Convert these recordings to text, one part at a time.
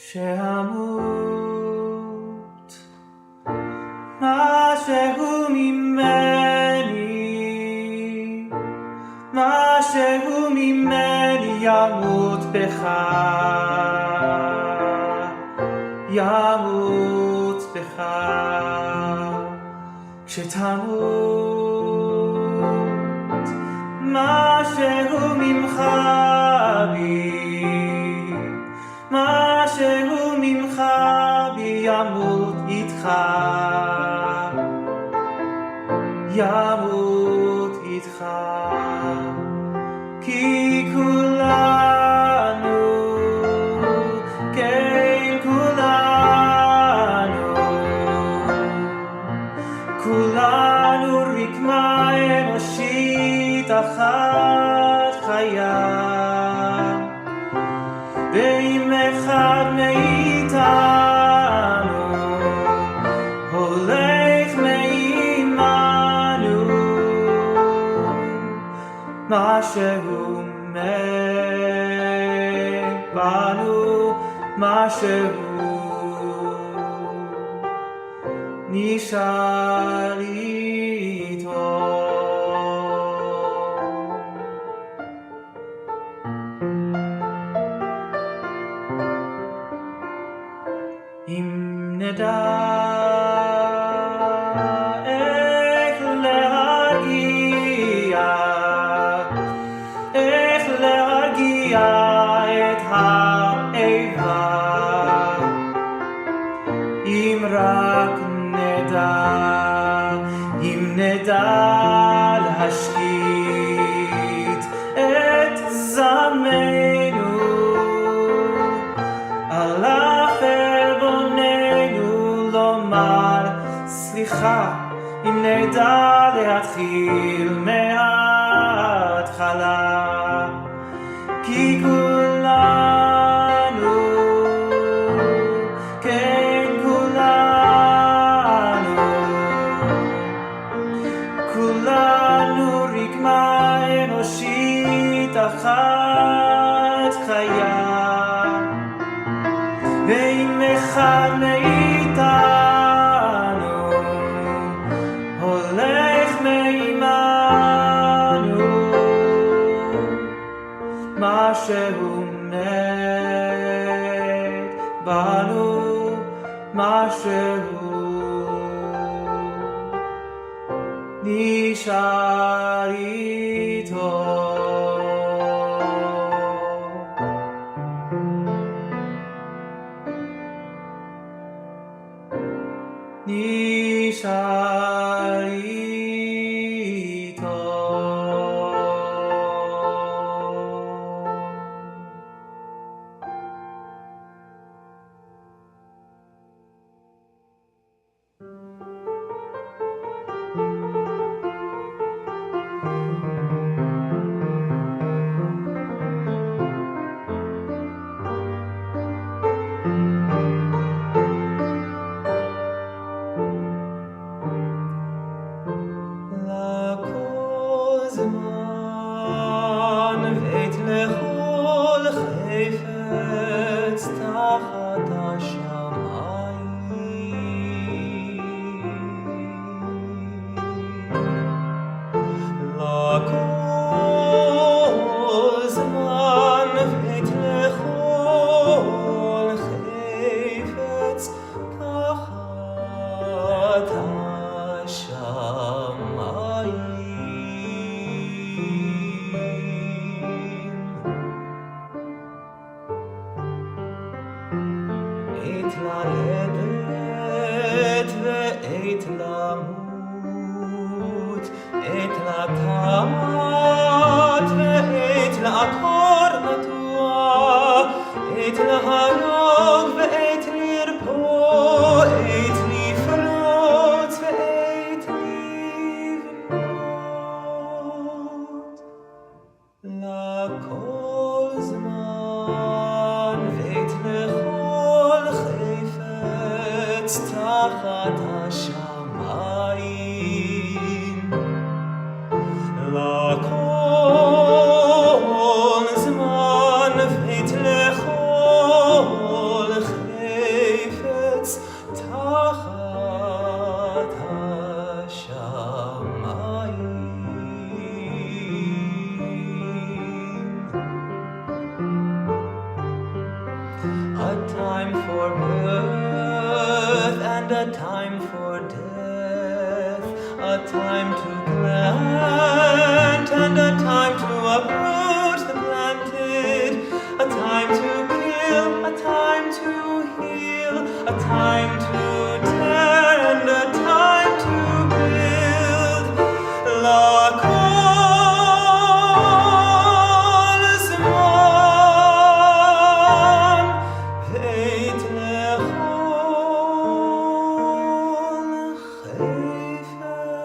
שאמות משהו ממני, משהו ממני ימות בך, ימות בך. כשתמות משהו ממך בי, משהו ממך בי ימות איתך, ימות איתך. כי כולנו, כן כולנו, כולנו רקמה אנושית אחת חיה, ואם אחד מאיתנו הולך מעמנו, משהו מת בנו, משהו נשאר איתו. אם נדע איך להרגיע את האיבה, אם רק נדע, אם נדע להשקיט את זמנו על חרבוננו, לומר סליחה, אם נדע להתחיל מההתחלה. כי כולנו, כן כולנו, כולנו רקמה אנושית אחת חיה, ואם אחד מאיתנו הולך מעמנו, משהו מת בנו, משהו נשאר איתו. נשאר איתו. עת ללדת ועת למות, עת לטעת ועת לעקור נטוע, עת להרוג ועת לרפוא, עת לפרוץ ועת לבנות. לכל זמן ועת לכל חפץ תחת השמיים, לכל זמן ועת לכל חפץ time to plant and a time to uproot the planted, a time to kill, a time to heal, a time to tear and a time to build. La kol zman veit lechol chayfetz.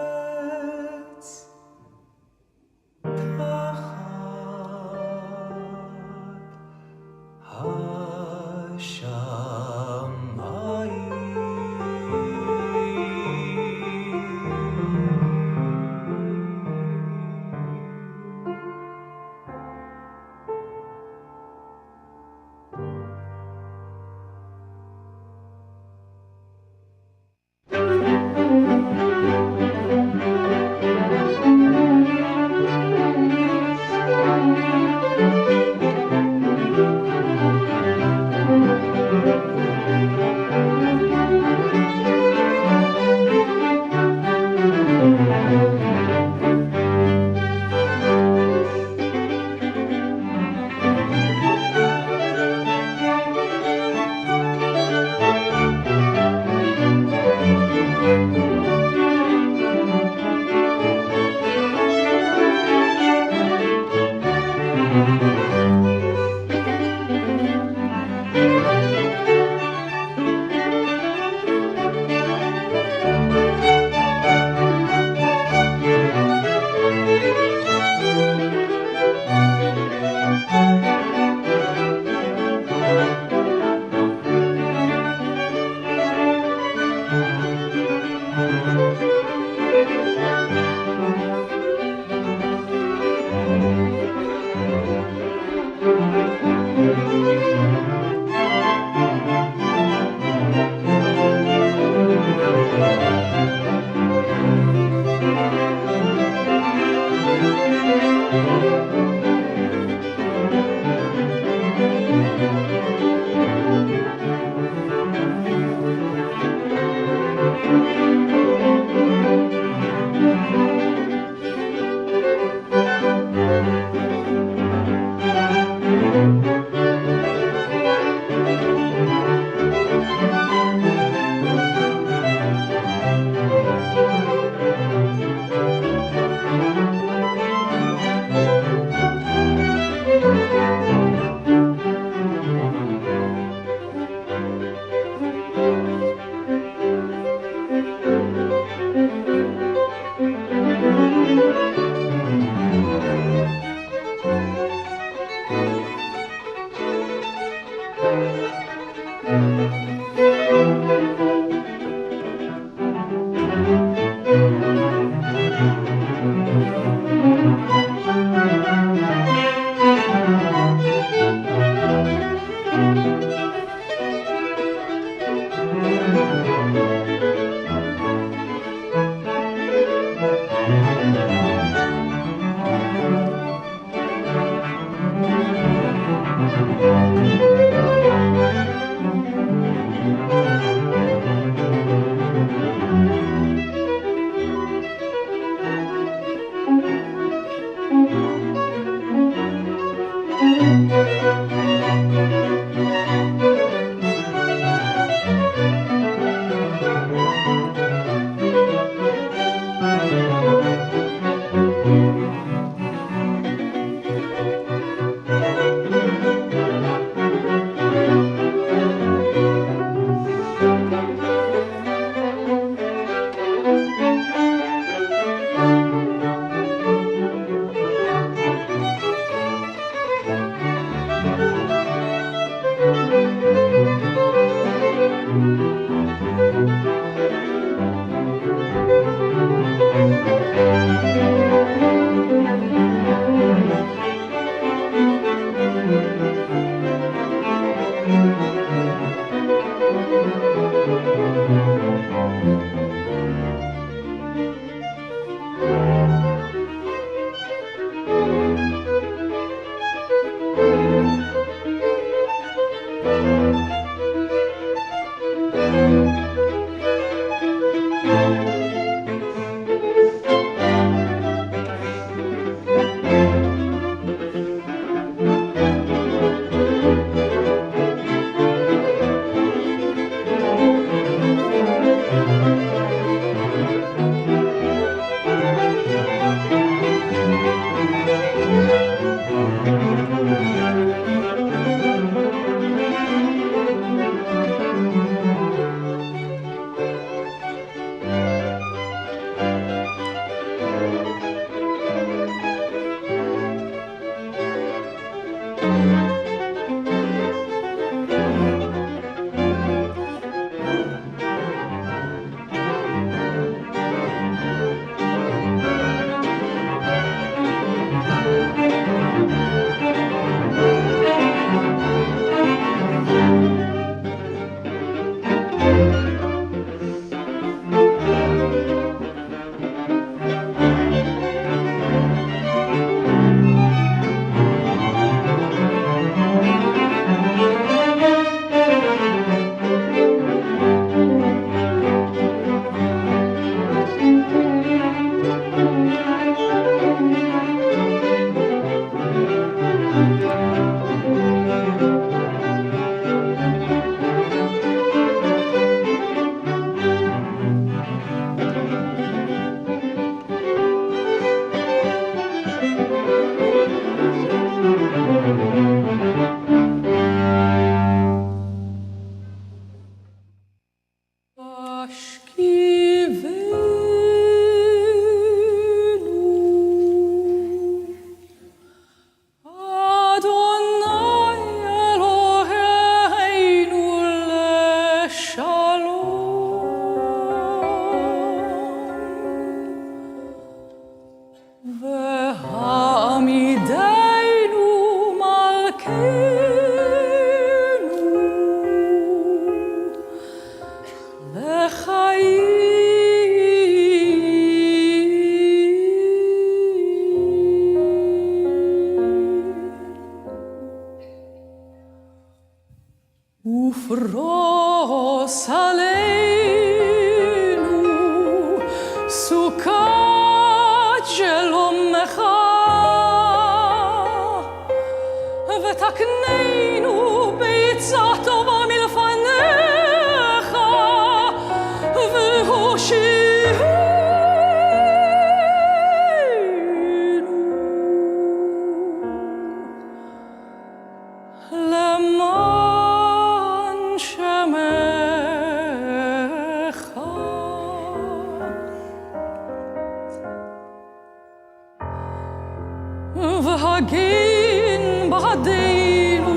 והגין בעדינו,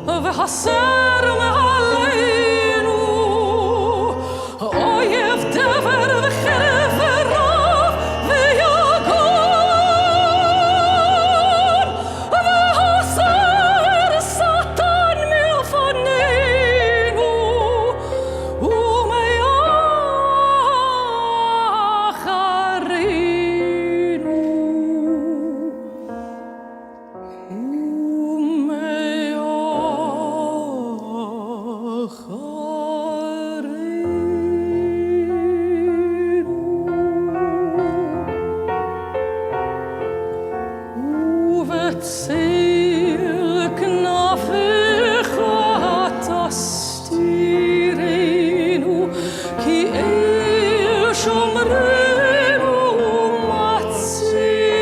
והסר מעלינו, אויב דבר וחרב ורב ויגון, והסר שטן מלפנינו, ובצל כנפיך תסתירנו, כי אל שומרנו ומצילנו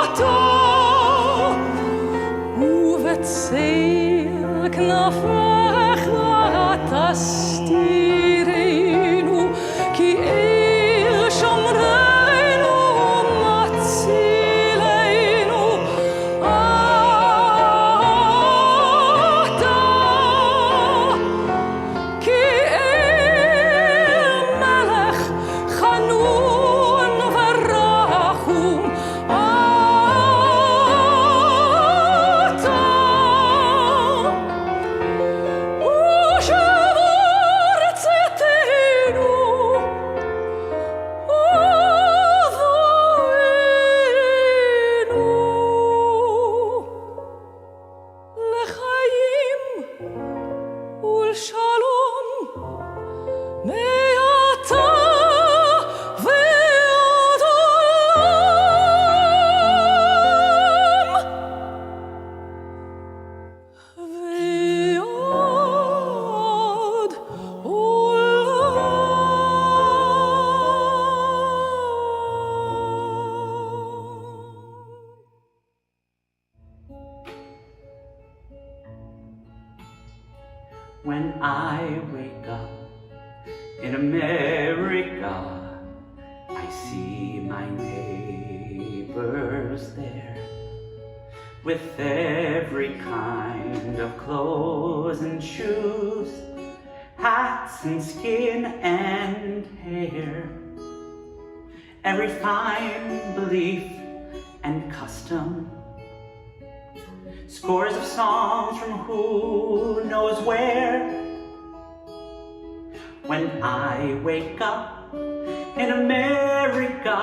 אתה. ובצל כנפיך תסתירנו, כי אל שומרנו ומצילנו אתה. כי אל מלך חנון ורחום אתה. ושבור צאתנו ובואנו לחיים ולשלום מעתה ועד עולם. ועד עולם. When I wake up in America, I see my neighbors there, with every kind of clothes and shoes, hats and skin and hair, every fine belief and custom, scores of songs from who knows where. When I wake up in America,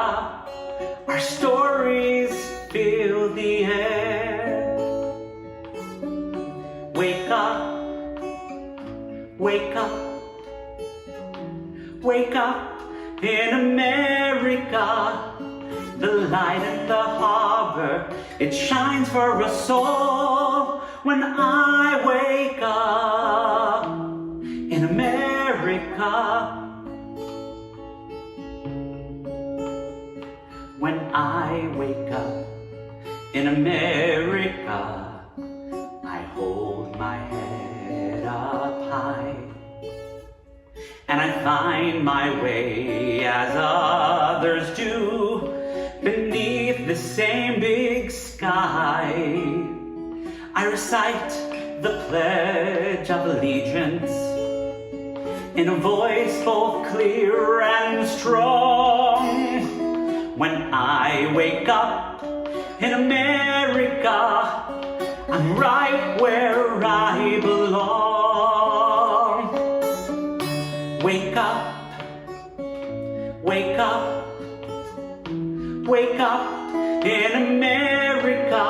our stories fill the air. Wake up, wake up, wake up in America. The light in the harbor, it shines for us all. When I wake up in America, when I wake up in America, I hold my head up high, and I find my way as others do, beneath the same big sky. I recite the Pledge of Allegiance in a voice both clear and strong. When I wake up in America, I'm right where I belong. Wake up, wake up, wake up in America.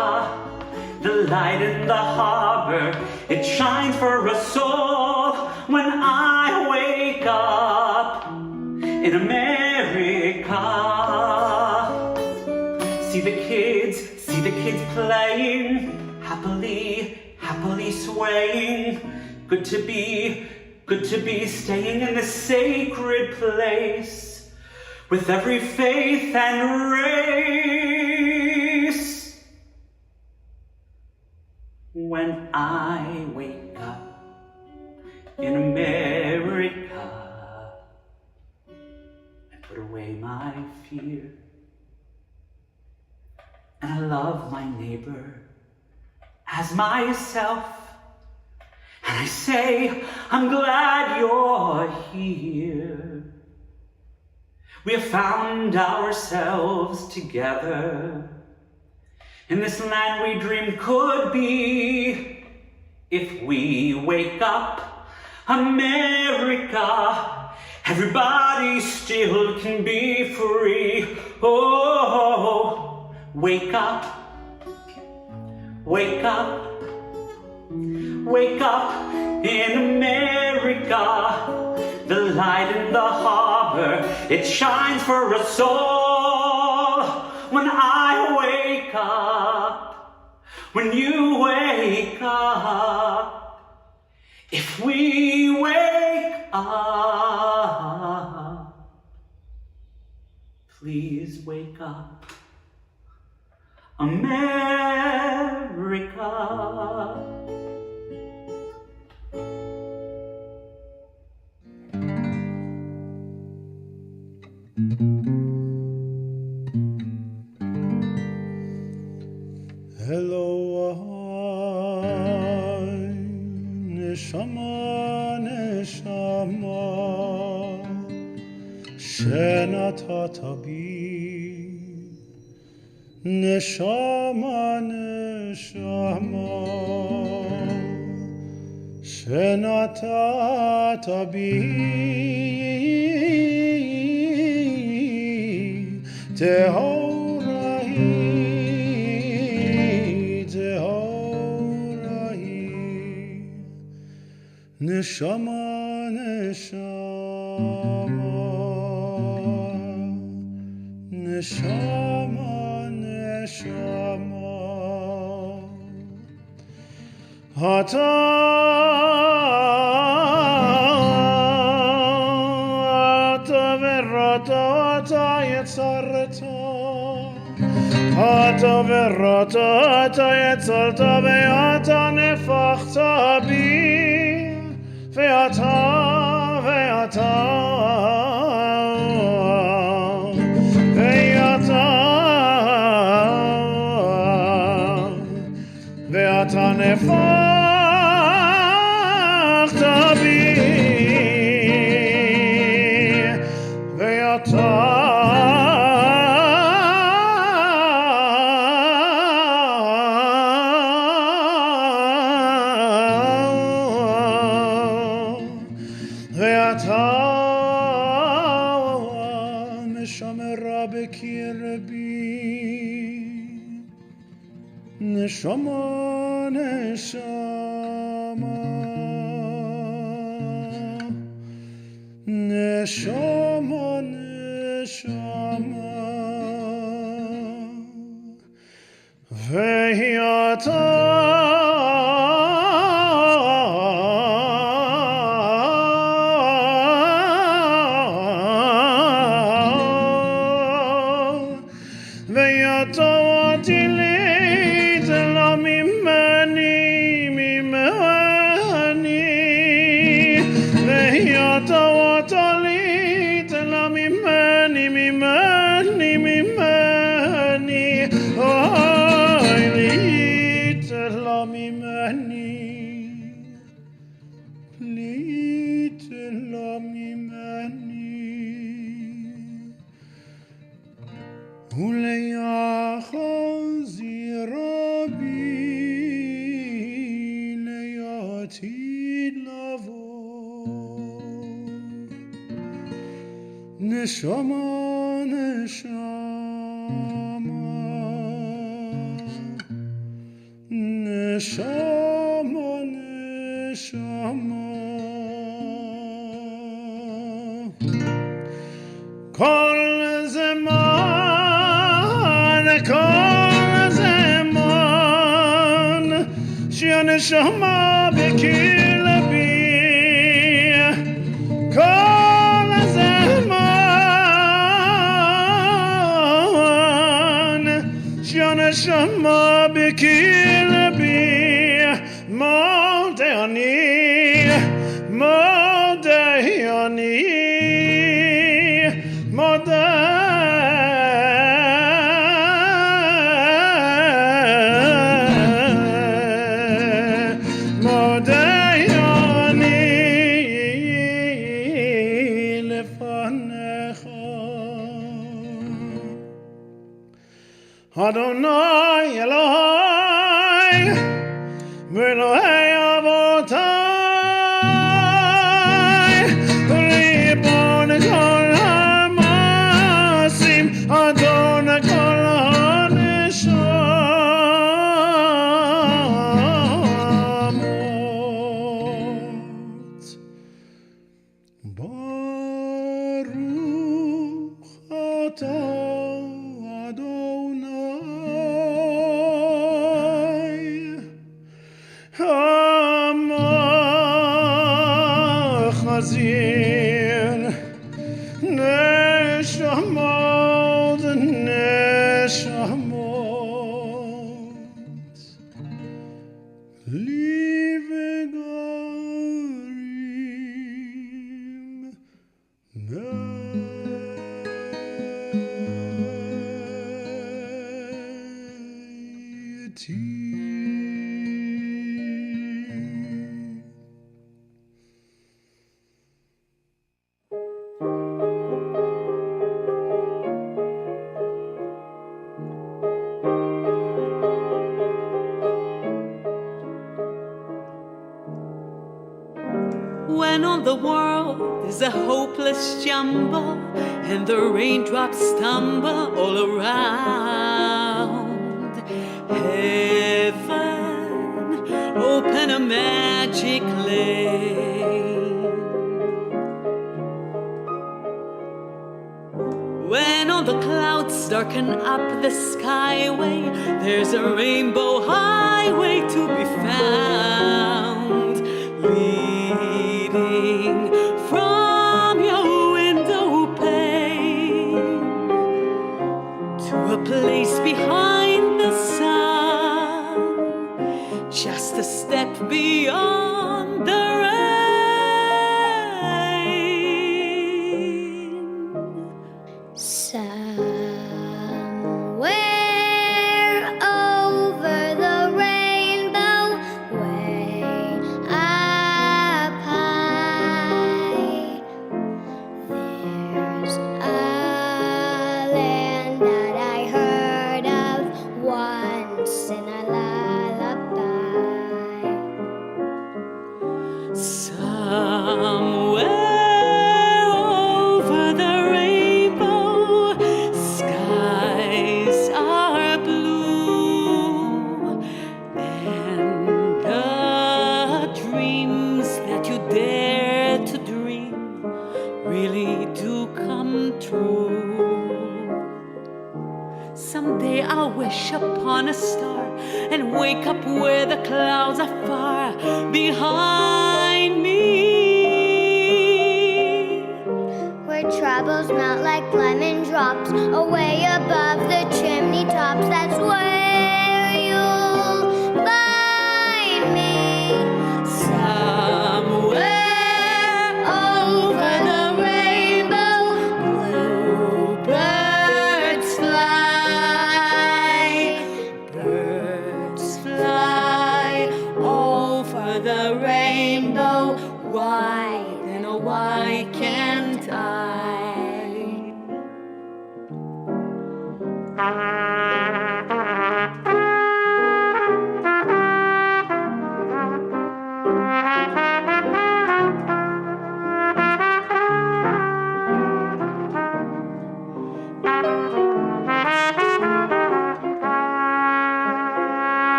The light in the harbor, it shines for us all. When I wake up in America, see the kids playing, happily swaying. Good to be staying in this sacred place, with every faith and race. When I wake up in America, I put away here. And I love my neighbor as myself. And I say, I'm glad you're here. We have found ourselves together in this land we dreamed could be. If we wake up, America, everybody still can be free. Oh, wake up, wake up, wake up in America. The light in the harbor, it shines for us all. When I wake up, when you wake up, if we wake up, please wake up, America. Hello, neshama, neshama, shenatata bi. Neshama, neshama, shenatata bi. Neshama, neshama, neshama, neshama. Ata verata, ata yetzareta. Ata verata, ata yetzareta, ve'ata nefachta bi. Ve'ata, ve'ata, ve'ata, ve'ata nefachta bi. Ve'ata, neshama, neshama, neshama, neshama, ve'ata, ve'ata watili. Neshama, neshama, neshama, neshama. Kol zaman, shia neshama b'kilbi. Kol zaman, shia neshama b'kilbi. Modani, modani, modani. Adonai Elohai Elohai Avotai Ribon Kol HaMasim Adon Kol HaNeshamot Baruch Atah Chazir Neshamot Neshamot Livegarim Neti. When on the world is a hopeless jumble and the raindrops stumble all around, heaven, open a magic lane. When all the clouds darken up the skyway, there's a rainbow highway to be found, leading from your window pane to a place behind the sun, just a step beyond the rain. Somewhere over the rainbow, way up high, there's a land that I heard of once in a lullaby. Somewhere over the rainbow, skies are blue, and the dreams that you dare to dream really do come true. Someday I'll wish upon a star and wake up where the clouds are far behind me, Where troubles melt like lemon drops away above the chimney tops. That's where you'll find me. somewhere over the rainbow, bluebirds fly, birds fly over the rainbow. Why then, oh why can't I?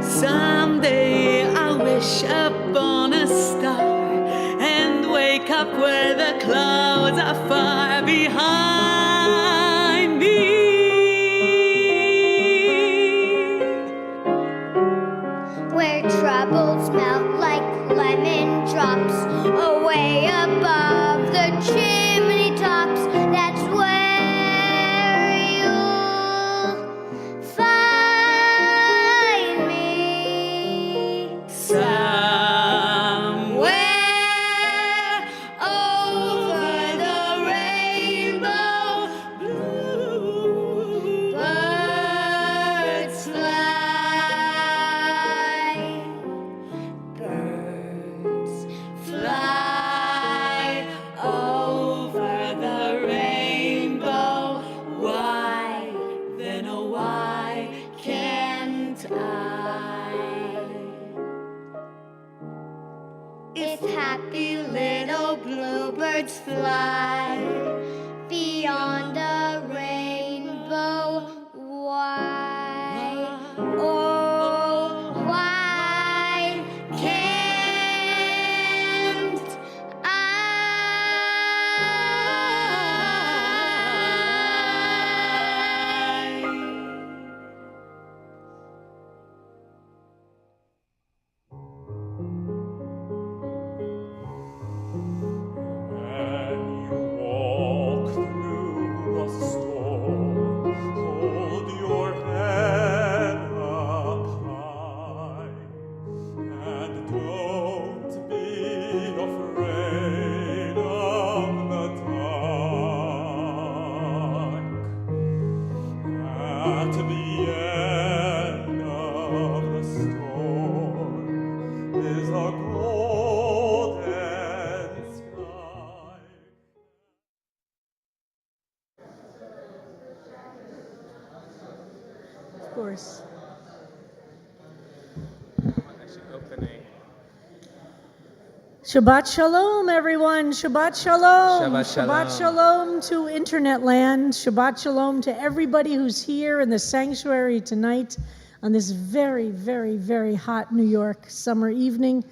Someday I'll wish upon a star and wake up where the clouds are far behind me, beyond the rainbow. Why, oh, why can't When you walk through the storm, hold your head up high, and don't be afraid of the dark. At the end of the storm is a golden sky. Of course. Shabbat Shalom, everyone. Shabbat Shalom. Shabbat Shalom to Internet land. Shabbat Shalom to everybody who's here in the sanctuary tonight on this very, very, very hot New York summer evening.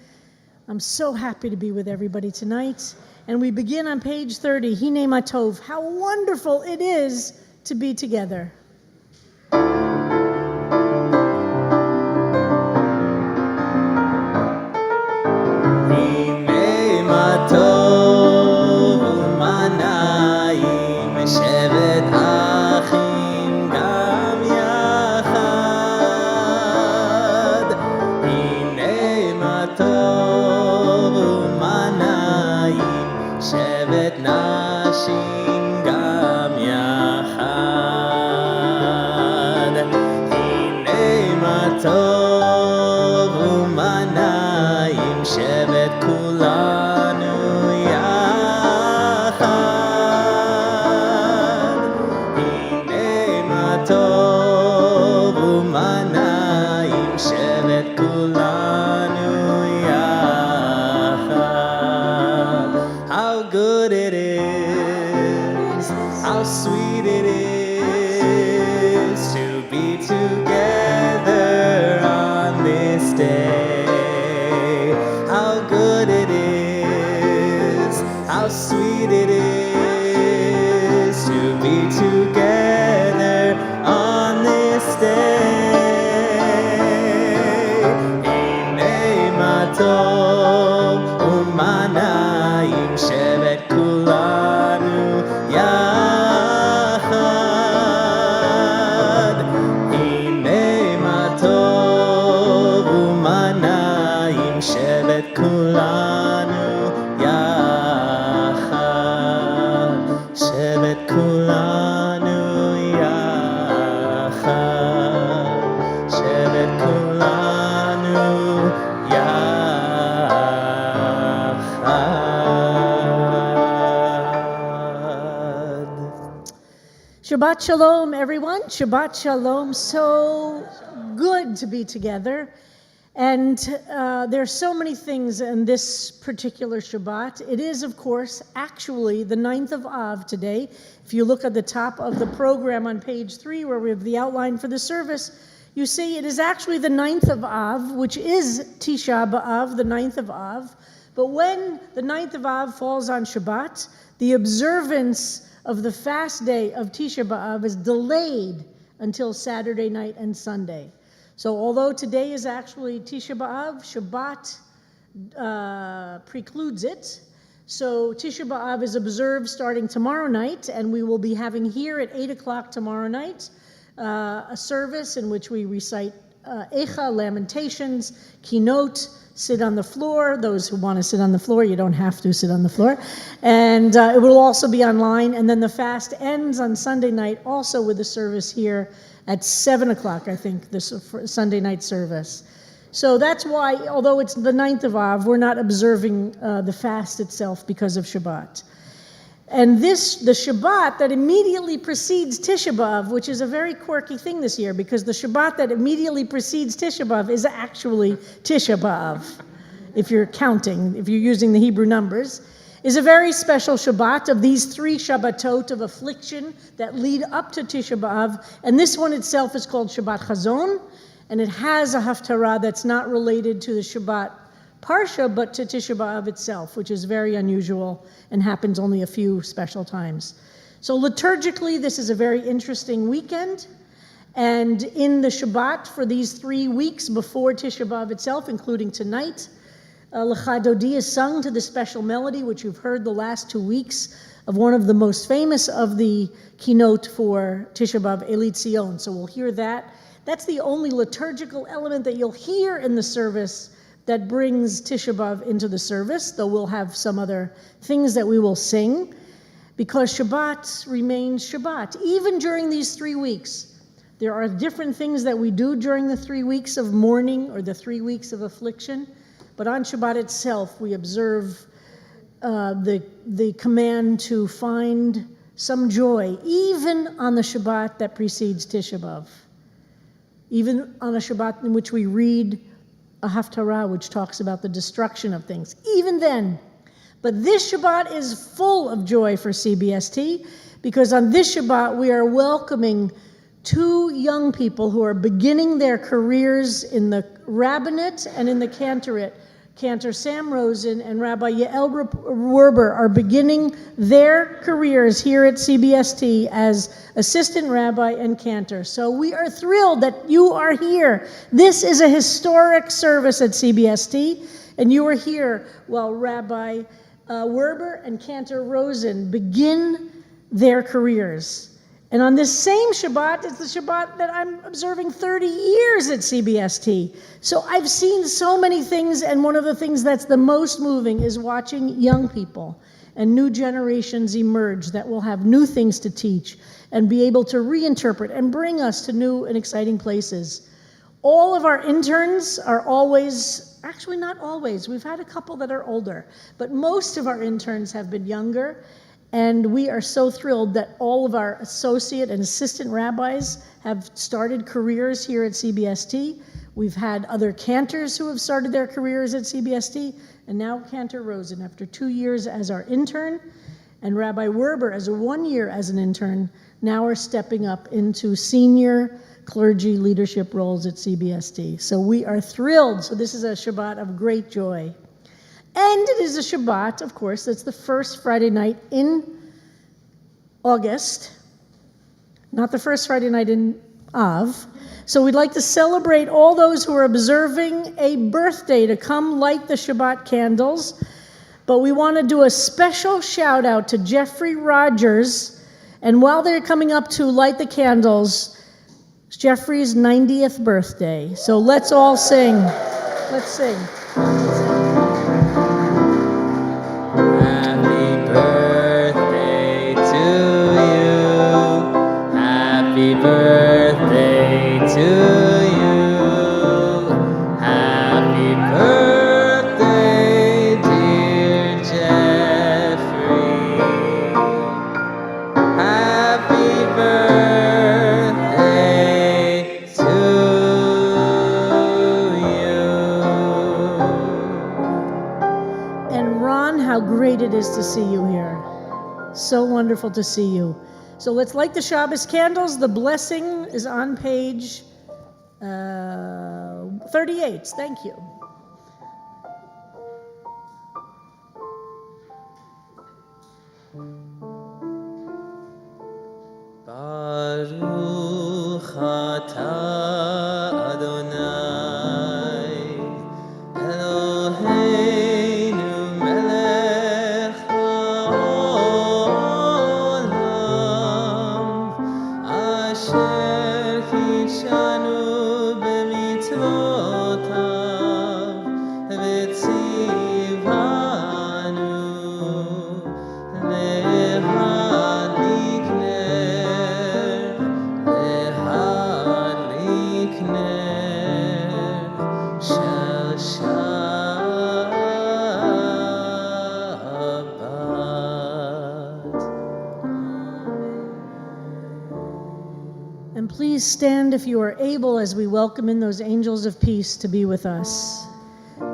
I'm so happy to be with everybody tonight. And we begin on page 30, Hine Matov. How wonderful it is to be together. הנה מה טוב ומה נעים, שבת אחים גם יחד. הנה מה טוב ומה נעים, שבת נשים גם יחד. הנה מה טוב ומה נעים, שבת כולנו יחד. הנה מה טוב ומה נעים, שבת כולנו יחד. How good it is, how sweet it is to be together on this day. How good it is, how sweet it is to be together on this day. הנה מה טוב ומה נעים, שבת כולנו יחד. הנה מה טוב ומה נעים, שבת כולנו יחד. שבת כולנו יחד. שבת כולנו יחד. Shabbat Shalom, everyone. Shabbat Shalom. So good to be together. And there are so many things in this particular Shabbat. It is, of course, actually the 9th of Av today. If you look at the top of the program on page 3, where we have the outline for the service, you see it is actually the 9th of Av, which is Tisha B'Av, the 9th of Av. But when the 9th of Av falls on Shabbat, the observance of the fast day of Tisha B'Av is delayed until Saturday night and Sunday. So although today is actually Tisha B'Av, Shabbat precludes it. So Tisha B'Av is observed starting tomorrow night, and we will be having here at 8 o'clock tomorrow night a service in which we recite Eicha, Lamentations, Kinot, sit on the floor. Those who want to sit on the floor, you don't have to sit on the floor. And it will also be online. And then the fast ends on Sunday night, also with the service here at 7 o'clock, I think, this Sunday night service. So that's why, although it's the 9th of Av, we're not observing the fast itself because of Shabbat. And the Shabbat that immediately precedes Tisha B'Av, which is a very quirky thing this year, because the Shabbat that immediately precedes Tisha B'Av is actually Tisha B'Av, if you're counting, if you're using the Hebrew numbers. is a very special Shabbat of these 3 Shabbatot of affliction that lead up to Tisha B'Av. And this one itself is called Shabbat Chazon, and it has a Haftarah that's not related to the Shabbat Parsha, but to Tisha B'Av itself, which is very unusual and happens only a few special times. So liturgically, this is a very interesting weekend. And in the Shabbat for these 3 weeks before Tisha B'Av itself, including tonight, Lecha Dodi is sung to the special melody, which you've heard the last 2 weeks, of one of the most famous of the keynote for Tisha B'Av, Eli Tzion. So we'll hear that. That's the only liturgical element that you'll hear in the service that brings Tisha B'Av into the service, though we'll have some other things that we will sing, because Shabbat remains Shabbat. Even during these 3 weeks, there are different things that we do during the 3 weeks of mourning or the 3 weeks of affliction. But on Shabbat itself, we observe the command to find some joy, even on the Shabbat that precedes Tisha B'Av. Even on a Shabbat in which we read a Haftarah, which talks about the destruction of things. Even then. But this Shabbat is full of joy for CBST, because on this Shabbat we are welcoming 2 young people who are beginning their careers in the rabbinate and in the cantorate. Cantor Sam Rosen and Rabbi Yael Werber are beginning their careers here at CBST as assistant rabbi and cantor. So we are thrilled that you are here. This is a historic service at CBST, and you are here while Rabbi Werber and Cantor Rosen begin their careers. And on this same Shabbat, it's the Shabbat that I'm observing 30 years at CBST. So I've seen so many things, and one of the things that's the most moving is watching young people and new generations emerge that will have new things to teach and be able to reinterpret and bring us to new and exciting places. All of our interns are always, actually not always, we've had a couple that are older, but most of our interns have been younger. And we are so thrilled that all of our associate and assistant rabbis have started careers here at CBST. We've had other cantors who have started their careers at CBST, and now Cantor Rosen, after 2 years as our intern, and Rabbi Werber, as 1 year as an intern, now are stepping up into senior clergy leadership roles at CBST. So we are thrilled. So this is a Shabbat of great joy. And it is a Shabbat, of course, that's the first Friday night in August, not the first Friday night in Av. So we'd like to celebrate all those who are observing a birthday to come light the Shabbat candles. But we want to do a special shout out to Jeffrey Rogers. And while they're coming up to light the candles, it's Jeffrey's 90th birthday. So let's all sing. Let's sing. To see you here. So wonderful to see you. So let's light the Shabbos candles. The blessing is on page 38. Thank you. Baruch atah Adonai Eloheinu melech haolam asher kidshanu b'mitzvotav v'tzivanu lehadlik ner shel Shabbat. And please stand if you are able as we welcome in those angels of peace to be with us.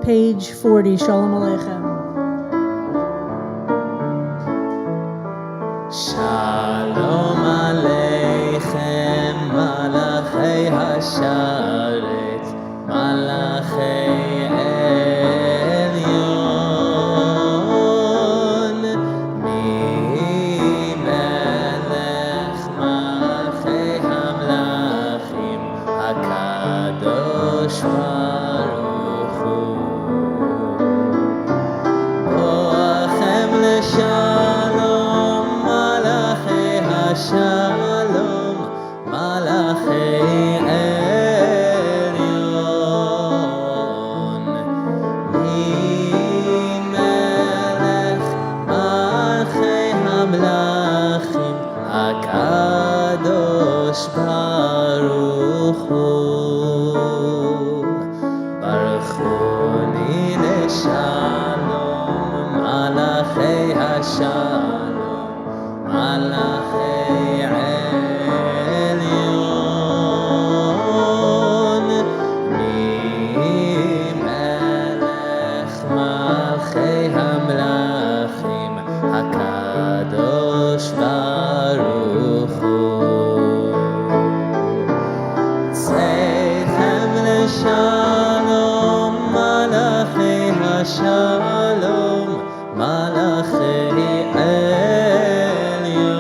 Page 40, Shalom Aleichem. Shalom Aleichem, Malachei Hasharet, Malachei Elyon, Mi Melech Malachei Hamlachim, HaKadosh Baruch Hu. Boachem leshalom, Malachei Hashalom, Malachei Elyon, Melech Malachei Hamlachim, HaKadosh Baruch Hu. Baruch Hu Ni Leshalom, Malachei Hashalom, Malachei Elyon, Mi Melech Malachei Hamlachim, HaKadosh Baruch Hu. Tzeichen leshalom, Malachei Hashalom, Malachei Elyon,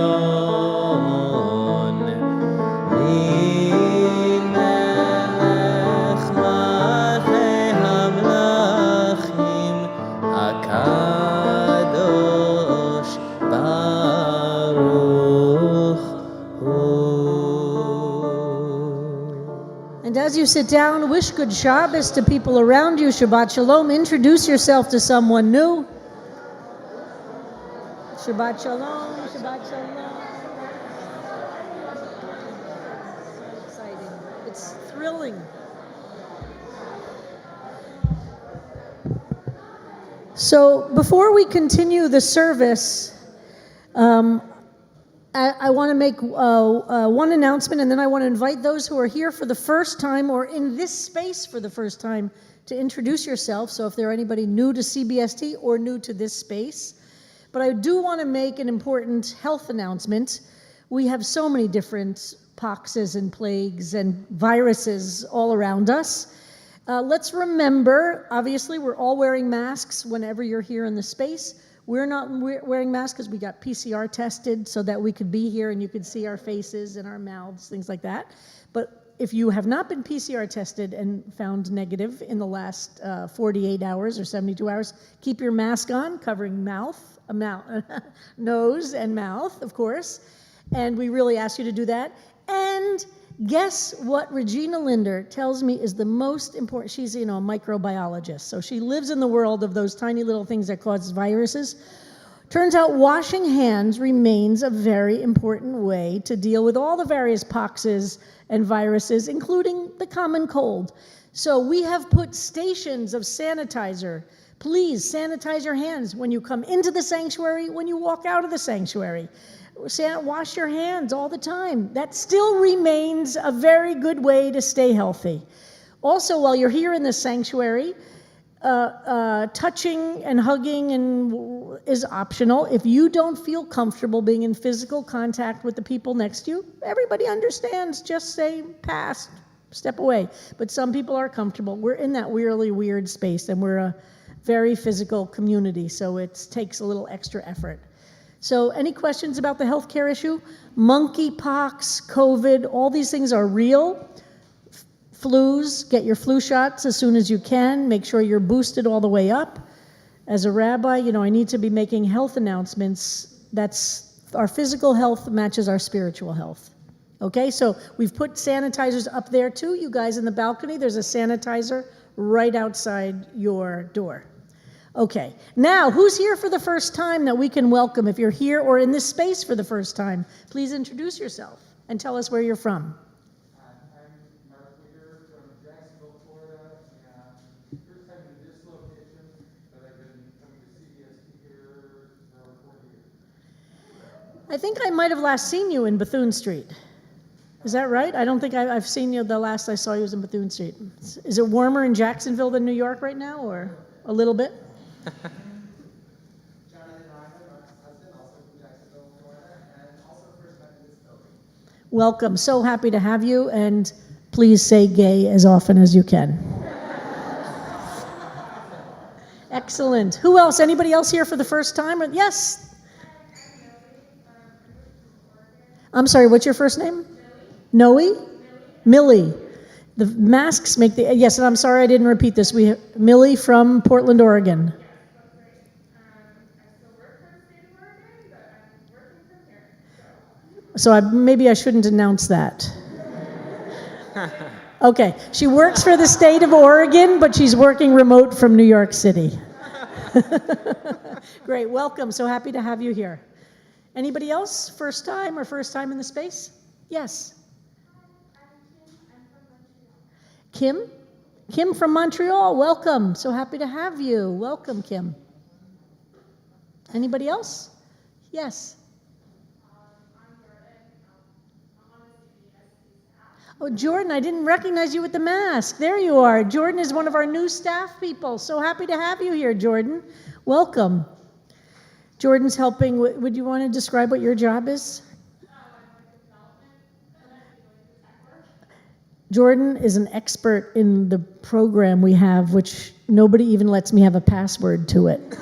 Mi Melech Malachei Hamlachim, HaKadosh Baruch Hu. And as you sit down, wish good Shabbos to people around you. Shabbat Shalom. Introduce yourself to someone new. Shabbat Shalom. Shabbat Shalom. So exciting. It's thrilling. So before we continue the service, I want to make one announcement, and then I want to invite those who are here for the first time or in this space for the first time to introduce yourself. So if there are anybody new to CBST or new to this space. But I do want to make an important health announcement. We have so many different poxes and plagues and viruses all around us. Let's remember, obviously, we're all wearing masks whenever you're here in the space. We're not wearing masks because we got PCR tested so that we could be here and you could see our faces and our mouths, things like that. But if you have not been PCR tested and found negative in the last 48 hours or 72 hours, keep your mask on, covering nose and mouth, of course. And we really ask you to do that. And guess what Regina Linder tells me is the most important. She's, a microbiologist. So she lives in the world of those tiny little things that cause viruses. Turns out washing hands remains a very important way to deal with all the various poxes and viruses, including the common cold. So we have put stations of sanitizer. Please sanitize your hands when you come into the sanctuary, when you walk out of the sanctuary. Wash your hands all the time. That still remains a very good way to stay healthy. Also, while you're here in the sanctuary, touching and hugging is optional. If you don't feel comfortable being in physical contact with the people next to you, everybody understands. Just say pass, step away. But some people are comfortable. We're in that really weird space, and we're a very physical community, so it takes a little extra effort. So any questions about the healthcare issue? Monkeypox, COVID, all these things are real. Flus, get your flu shots as soon as you can. Make sure you're boosted all the way up. As a rabbi, I need to be making health announcements. That's our physical health matches our spiritual health. Okay, so we've put sanitizers up there too. You guys in the balcony, there's a sanitizer right outside your door. Okay, now who's here for the first time that we can welcome? If you're here or in this space for the first time, please introduce yourself and tell us where you're from. I'm Mark Leader from Jacksonville, Florida, and first time in this location, but I've been coming to CBST here for over 40 years. I think I might have last seen you in Bethune Street. Is that right? I don't think I've seen you. The last I saw you was in Bethune Street. Is it warmer in Jacksonville than New York right now, or a little bit? Jonathan Ryman, Mark's husband, also from Jacksonville, Florida. Welcome. So happy to have you, and please say gay as often as you can. Excellent. Who else? Anybody else here for the first time? Yes. I'm sorry, what's your first name? Noe? Millie. The masks make the, yes, and I'm sorry I didn't repeat this. Millie from Portland, Oregon. So maybe I shouldn't announce that. Okay, she works for the state of Oregon, but she's working remote from New York City. Great, welcome. So happy to have you here. Anybody else? First time in the space? Yes. Kim? Kim from Montreal, welcome. So happy to have you. Welcome, Kim. Anybody else? Yes. Oh, Jordan, I didn't recognize you with the mask. There you are. Jordan is one of our new staff people. So happy to have you here, Jordan. Welcome. Jordan's helping. Would you want to describe what your job is? Jordan is an expert in the program we have, which nobody even lets me have a password to it.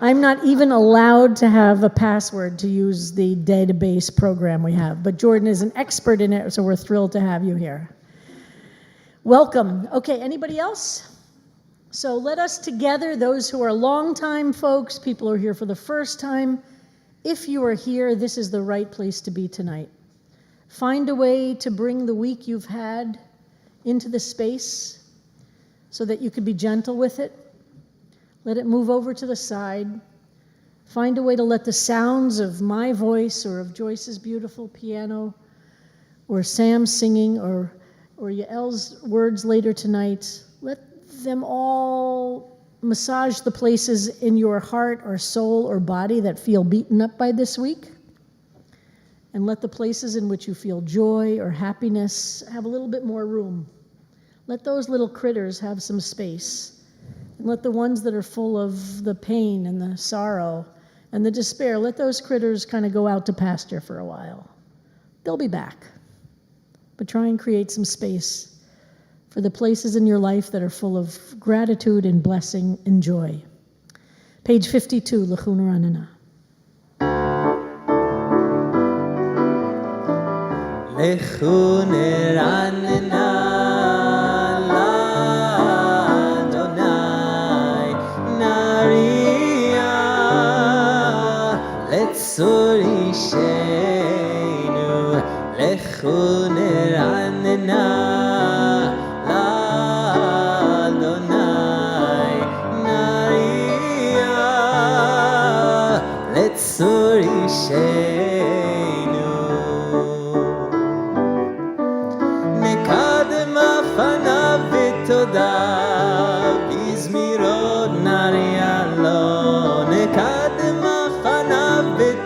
I'm not even allowed to have a password to use the database program we have, but Jordan is an expert in it, so we're thrilled to have you here. Welcome. Okay, anybody else? So let us together, those who are longtime folks, people who are here for the first time, if you are here, this is the right place to be tonight. Find a way to bring the week you've had into the space so that you could be gentle with it. Let it move over to the side. Find a way to let the sounds of my voice or of Joyce's beautiful piano or Sam's singing or Yael's words later tonight, let them all massage the places in your heart or soul or body that feel beaten up by this week. And let the places in which you feel joy or happiness have a little bit more room. Let those little critters have some space. And let the ones that are full of the pain and the sorrow and the despair, let those critters kind of go out to pasture for a while. They'll be back. But try and create some space for the places in your life that are full of gratitude and blessing and joy. Page 52, L'chun Ranana. L'chun Ranana. Sorishenu lechun ranena l'Adonai nariya letzorishenu nekadem afanav v'toda bizmirot nariya lo nekadem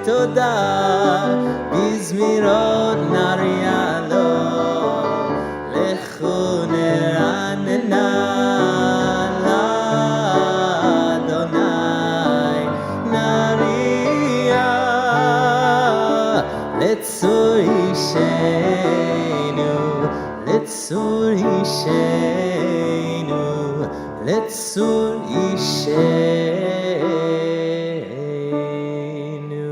toda bizmirot nariya lo lechun ranena l'Adonai nariya letzorishenu letzorishenu letzorishenu.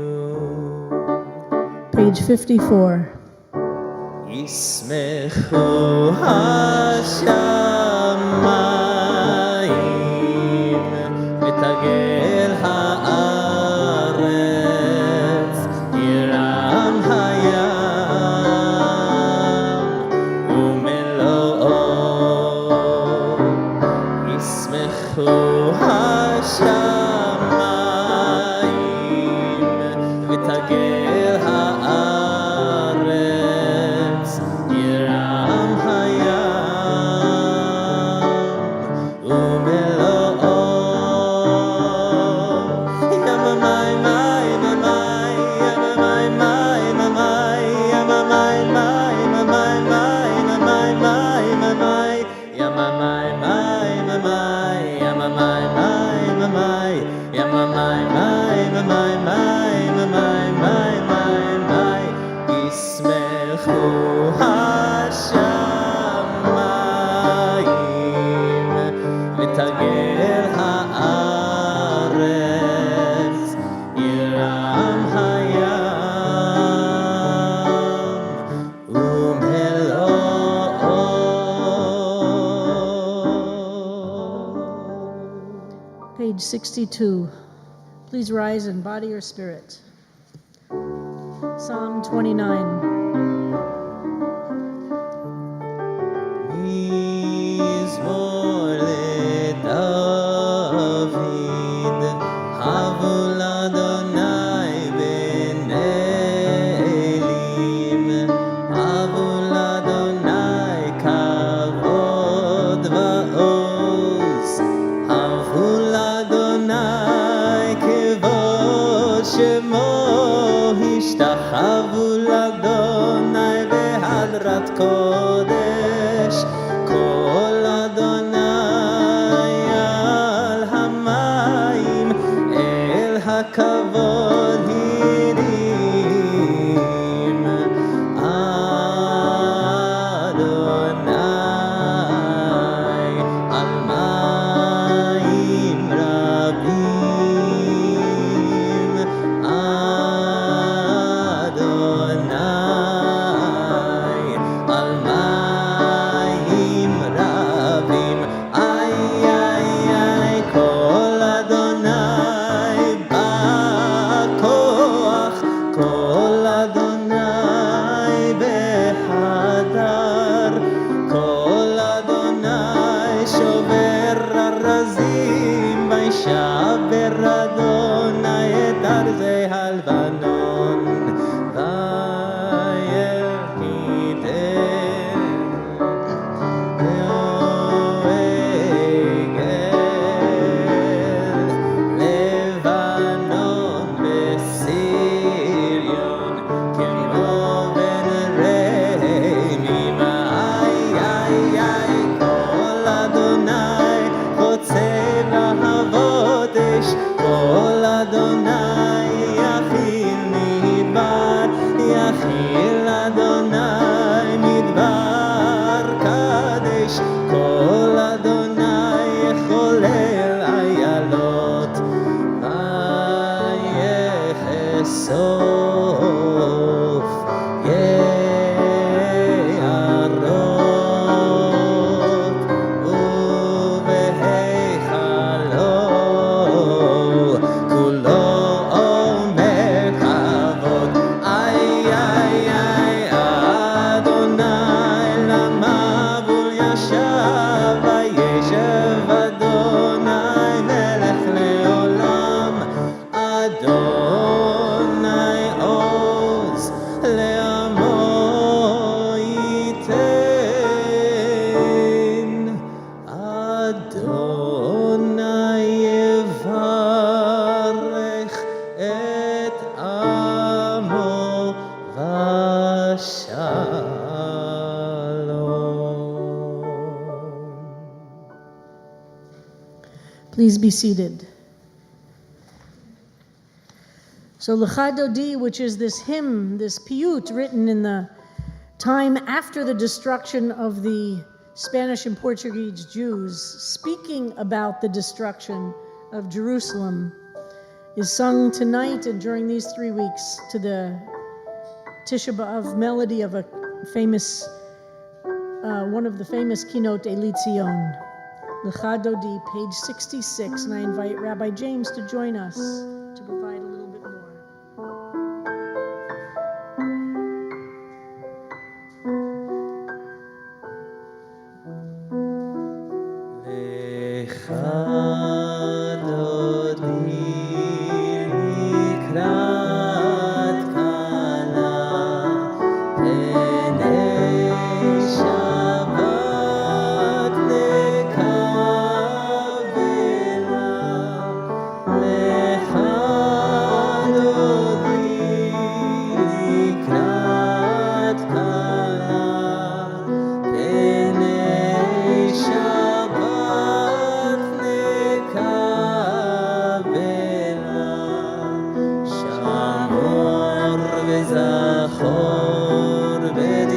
Page 54. Yismechu hashamayim v'tagel haaretz yiram hayam umelo'o Yismechu hashamayim v'tagel haaretz yiram hayam umelo'o Yamamai mai mamai Yamamai mai mamai Yamamai mai mamai mai mamai mai mamai Yamamai mai mamai Yamamai mai mamai Yamamai mai mamai mai mamai mai יפתחו השמיים ותגל הארץ ירם הים ומלואו. Page 62. Please rise in body or spirit. Psalm 29. מזמור לדוד, הבו לאדוני בנעלים, הבו לאדוני כבוד ועוז, הבו לאדוני כבוד שמו, השתחוו לאדוני בהדרת קודש, כל אדוני על המים, אל הכבוד הרים. אדוני על מים רבים, אדוני על מים רבים. איי איי איי כל אדוני בכוח, כל אדוני בהדר, כל אדוני שובר ארזים, וישבר אדוני את ארזי הלבנון, וירקידם ואוהגל לבנון וסיריון כמו בן רמים. איי איי איי כל אדוני חוצב להבות אש, כל אדוני יכיל מדבר, יכיל אדוני מדבר קדש, כל אדוני יחולל איילות, ויחשוף יערות ובהיכלו כולו עומר כבוד. איי איי איי אדוני למבול ישב, וישב אדוני מלך לעולם, אדוני עוז לעמו ייתן, אדוני יברך את עמו ושלום. Please be seated. So Lecha Dodi, which is this hymn, this piyut written in the time after the destruction of the Spanish and Portuguese Jews, speaking about the destruction of Jerusalem, is sung tonight and during these 3 weeks to the Tisha B'Av melody of a famous, one of the famous keynote Eli Zion. Lecha Dodi, page 66, and I invite Rabbi James to join us to provide a little bit more. Lecha Dodi לקראת כלה, פני שבת לקבלה. lecha dodi likrat kala, penei Shabbat nekabela. Shamor vezachor bet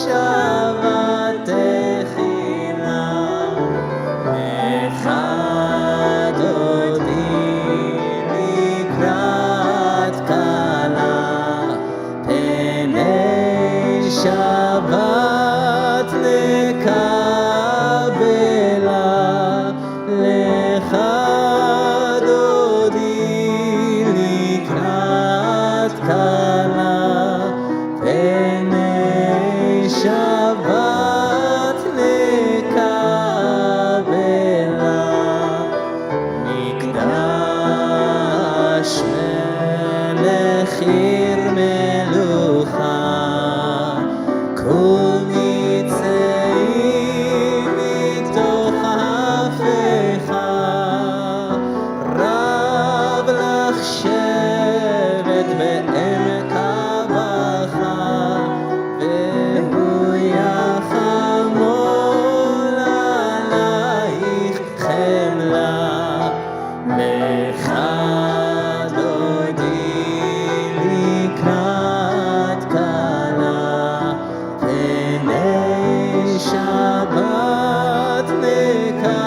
שבת תחילה לך דודי לקראת כלה פני שבת לקבלה לך דודי לקראת כלה פני שבת לקבלה מקדש מלך עיר מלוכה קומי צאי מתוך ההפכה רב לך שבט בעמק הבכה והוא יחמול עלייך חמלה לך דודי לקראת כלה פני שבת נקבלה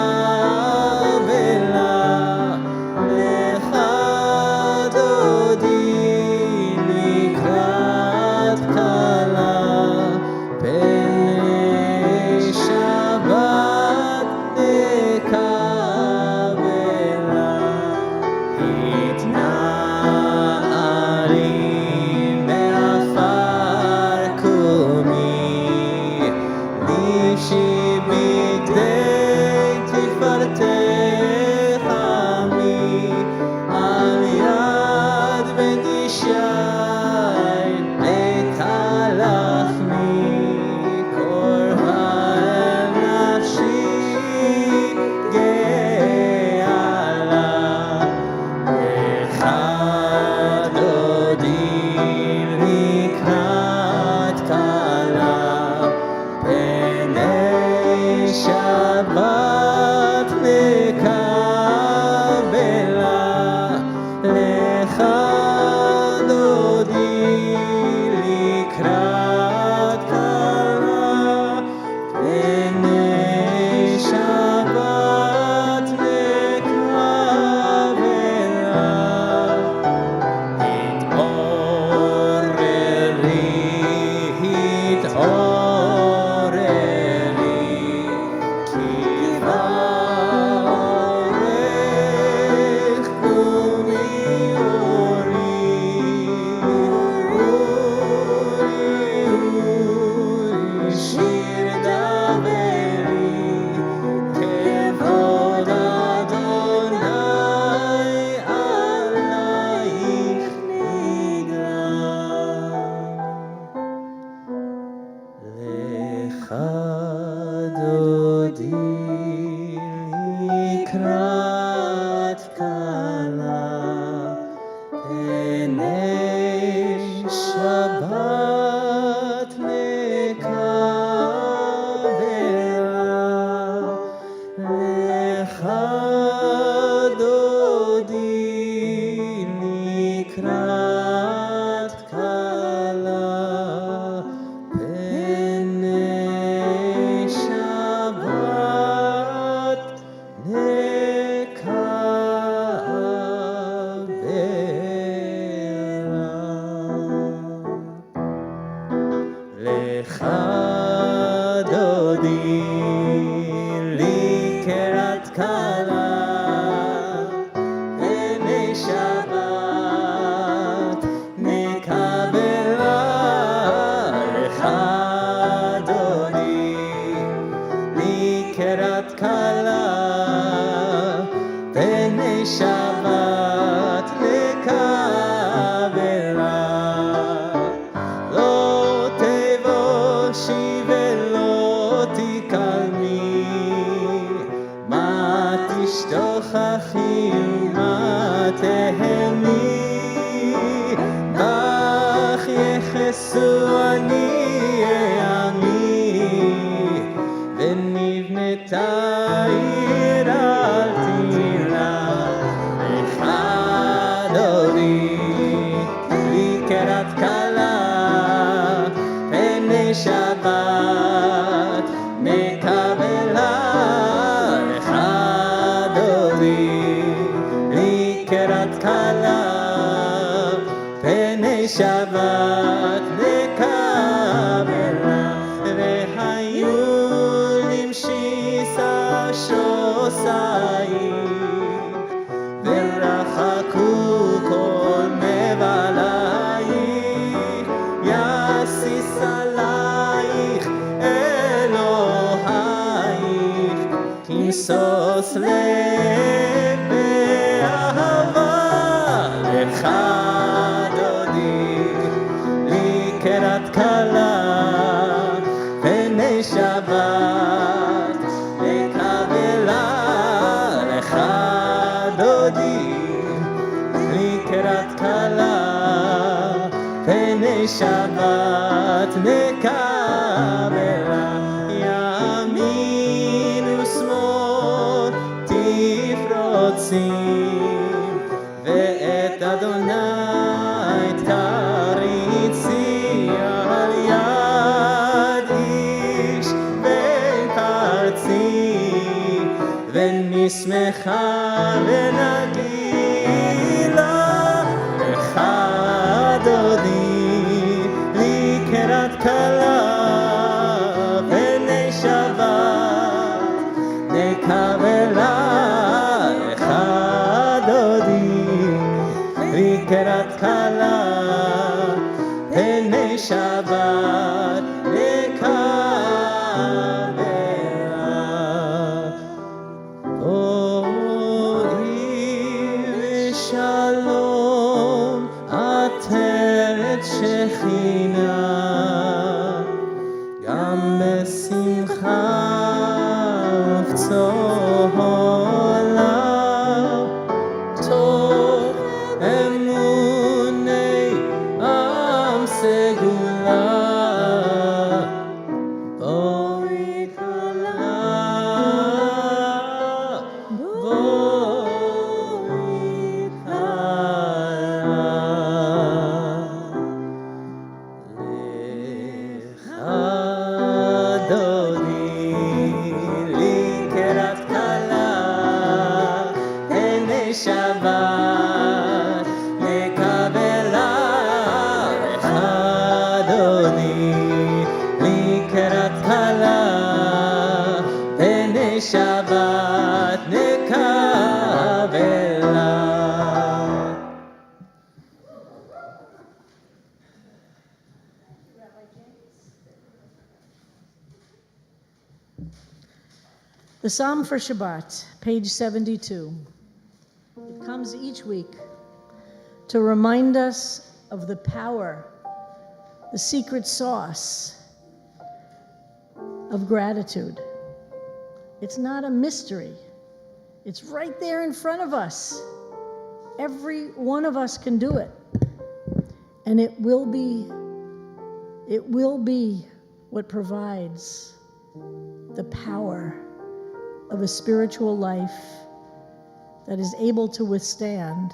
לך דודי לקראת כלה פני שבת נקבלה התנערי מעפר קומי לישי בגדי תפארתך עמי על יד בן ישי בית הלחמי קורבה אל נפשי גאה לה לך דודי לקראת כלה פני שבת נקבלה לך דודי לקראת כלה פני שבת נקבלה התעוררי כי באורך קומי אורי אורי שיר דברי כבוד אדוני עלייך נגלה לך דודי לקראת כלה פני שבת נקבלה לך דודי לקראת כלה פני שבת נקבלה לך דודי לקראת כלה פני שבת נקבלה לך דודי לקראת כלה פני שבת נקבלה לא תבושי ולא תיכלה שבת נקבלה לך דודי לקראת כלה פני שבת נקבלה והיו למשיסה שוסייך ורחקו כל מבלייך יסיס עלייך אלוהייך כמסוס לב באהבה לך דודי לקראת כלה פני שבת לקבלה לך דודי לקראת כלה פני שבת נקבלה ימין ושמאל תפרוצים ואת אדוני תריצי על יד איש בן פרצי ונשמחה ונגילה לך דודי לקראת כלה פני שבת נקבלה לך דודי לקראת כלה פני שבת נקבלה בואי ושלום עטרת שכינה גם בשמחה ובצהלה טוב אמוני עם סגולה בואי כלה בואי כלה לך דודי לקראת כלה פני שבת נקבלה לך דודי לקראת כלה פני שבת נקבלה. The Psalm for Shabbat, page 72. It comes each week to remind us of the power, the secret sauce of gratitude. It's not a mystery. It's right there in front of us. Every one of us can do it. And it will be what provides the power of a spiritual life that is able to withstand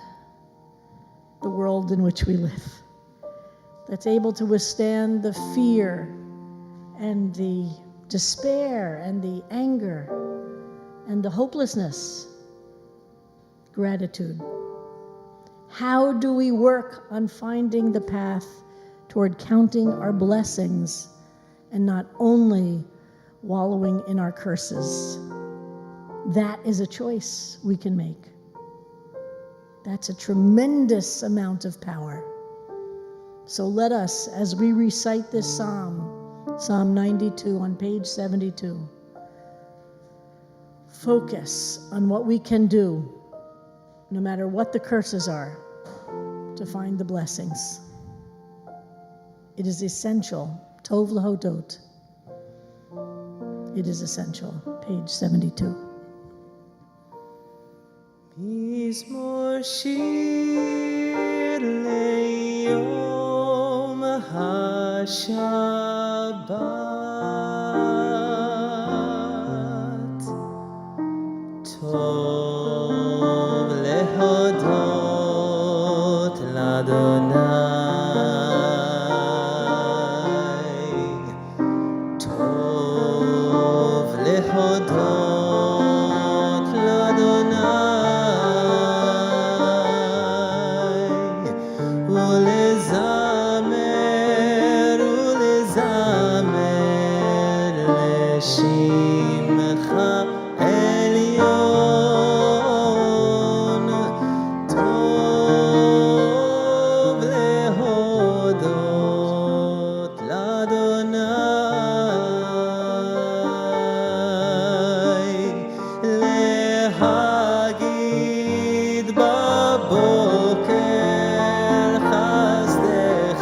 the world in which we live, that's able to withstand the fear and the despair and the anger and the hopelessness. Gratitude. How do we work on finding the path toward counting our blessings and not only wallowing in our curses? That is a choice we can make. That's a tremendous amount of power. So let us, as we recite this psalm, Psalm 92 on page 72, focus on what we can do, no matter what the curses are, to find the blessings. It is essential. Tov lahodot. It is essential. Page 72. מזמור שיר ליום השבת טוב להודות לאדוני להודות לאדוני ולזמר לשמך עליון טוב להודות לאדוני להגיד בבוקר חסדך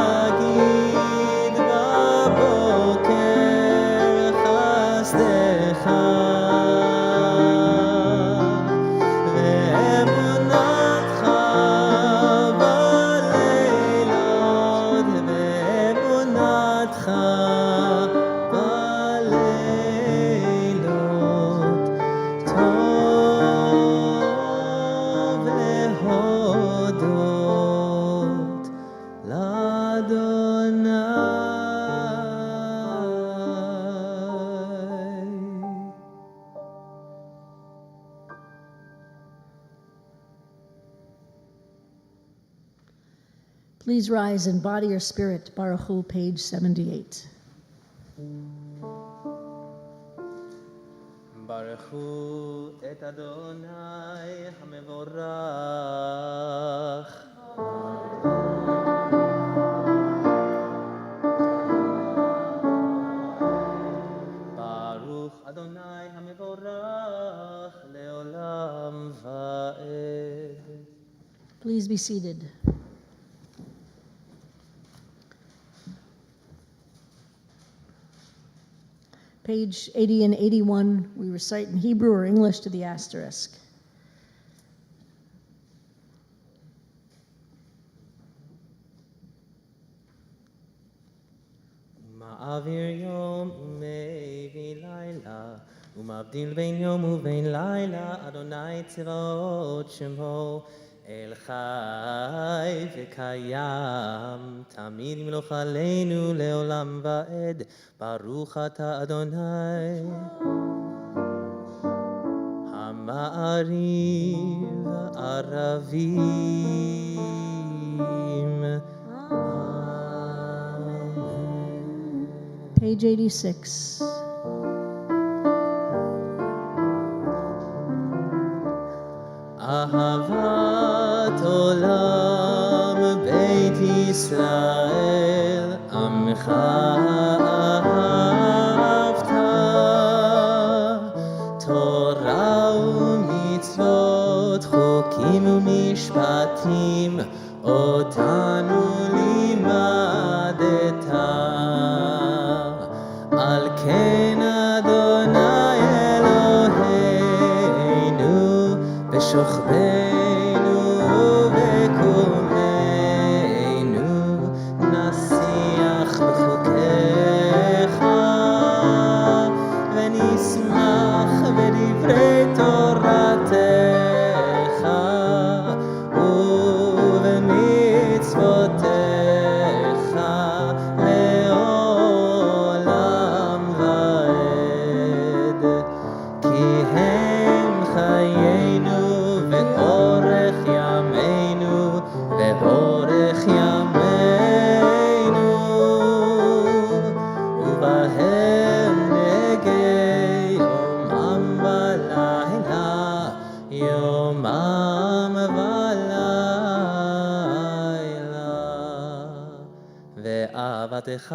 להגיד בבוקר חסדך ואמונתך בלילות ואמונתך בלילות טוב להודות לאדוני. Please rise in body or spirit. Baruch Hu, page 78. ברכו את אדוני המבורך. ברוך אדוני המבורך לעולם ועד. Please be seated. Page 80 and 81, we recite in Hebrew or English to the asterisk. מעביר יום ומביא לילה, ומבדיל בין יום ובין לילה, אדוני צבאות שמו, אל חי וקיים, תמיד ימלוך עלינו לעולם ועד, ברוך אתה אדוני. המעריב ערבים. Page 86. אהבת עולם בית ישראל, עמך אהבת, תורה ומצוות, חוקים ומשפטים, אותנו לימדת. על כן אדוני אלוהינו, בשוכבנו ובקומנו, נשיח בחוקיך, ונשמח בדברי תורתך, ובמצוותיך לעולם ועד. כי הם חיינו ואורך ימינו ואורך ימינו, ובהם נגי יומם ולילה, יומם ולילה. ואהבתך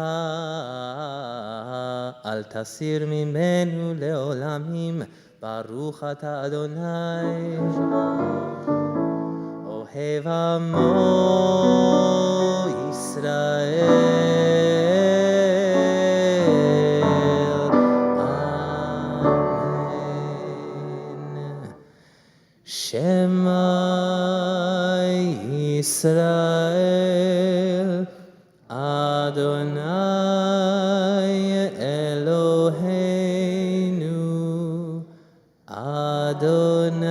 אל תסיר ממנו לעולמים, ברוך אתה אדוני. אוהב עמו ישראל. אמן. שמע ישראל, אדוני אלוהינו, אדוני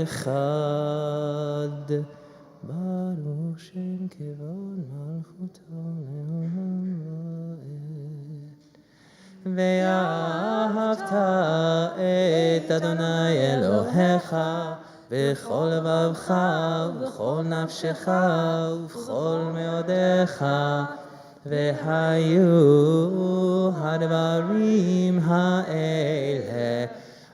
אחד. ברוך שם אדוני אלוהיך בכל לבבך ובכל נפשך ובכל מאודיך, והיו הדברים האלה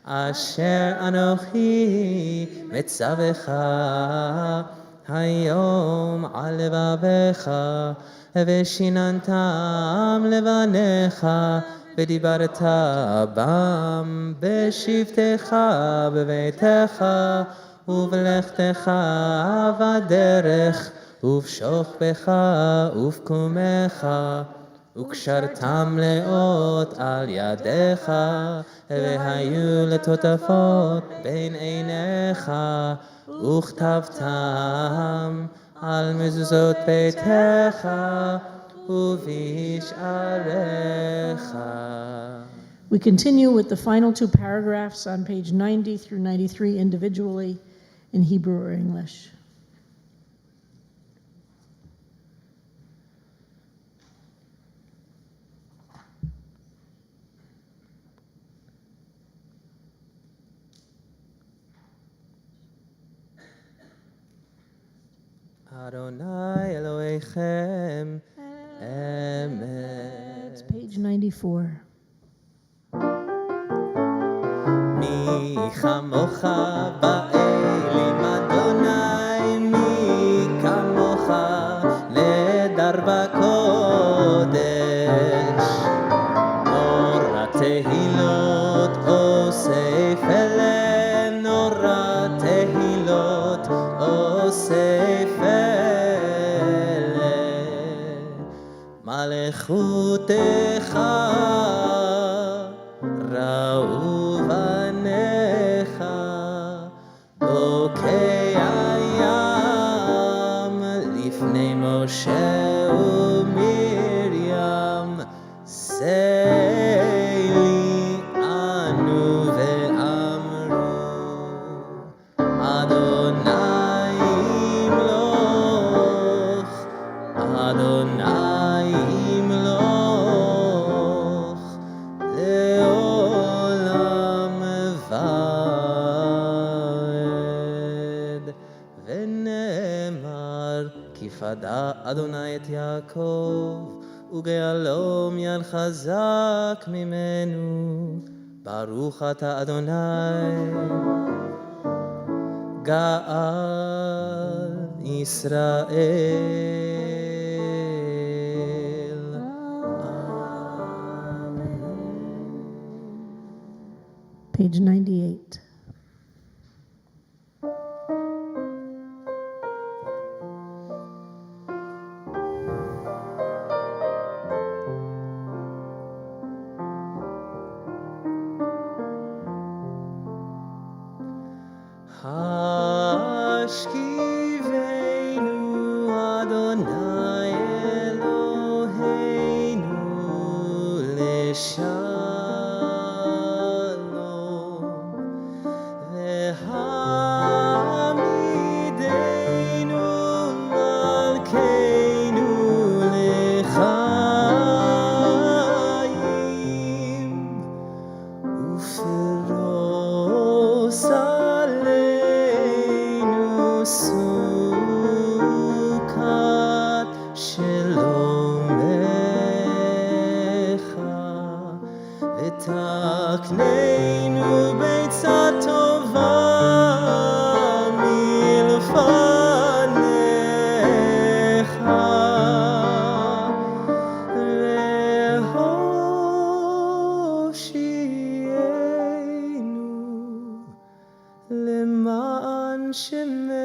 אשר אנוכי מצווך היום על לבביך, ושיננתם לבניך, ודיברת בם בשבתך בביתך ובלכתך בדרך ובשוכבך ובקומך, וקשרתם לאות על ידיך, והיו לטוטפות בין עיניך, וכתבתם על מזוזות ביתך ובשעריך. We continue with the final two paragraphs on page 90 through 93 individually in Hebrew or English. Adonai Elohechem It's Emet. page 94. מי כמוך באלים אדוני, מי כמוך נדר בקודש, נורא תהילות אוסף אלה, נורא תהילות אוסף אלה, מלכותך ראו בניך, בוקע ים לפני משה ומרים, סיילי אנו ואמרו, אדוני ימלוך, אדוני ימלוך, לעולם ועד. ונאמר, כי פדה אדוני את יעקב, וגאלום יד חזק ממנו. ברוך אתה אדוני, גאל ישראל. Page 98. השכיבנו אדוני אלוהינו לשלום, והעמידנו מלכנו לחיים, ופרוס עלינו סוכת שלומך, ותקננו ביצה טובה מלפניך, והושיענו למען שמך.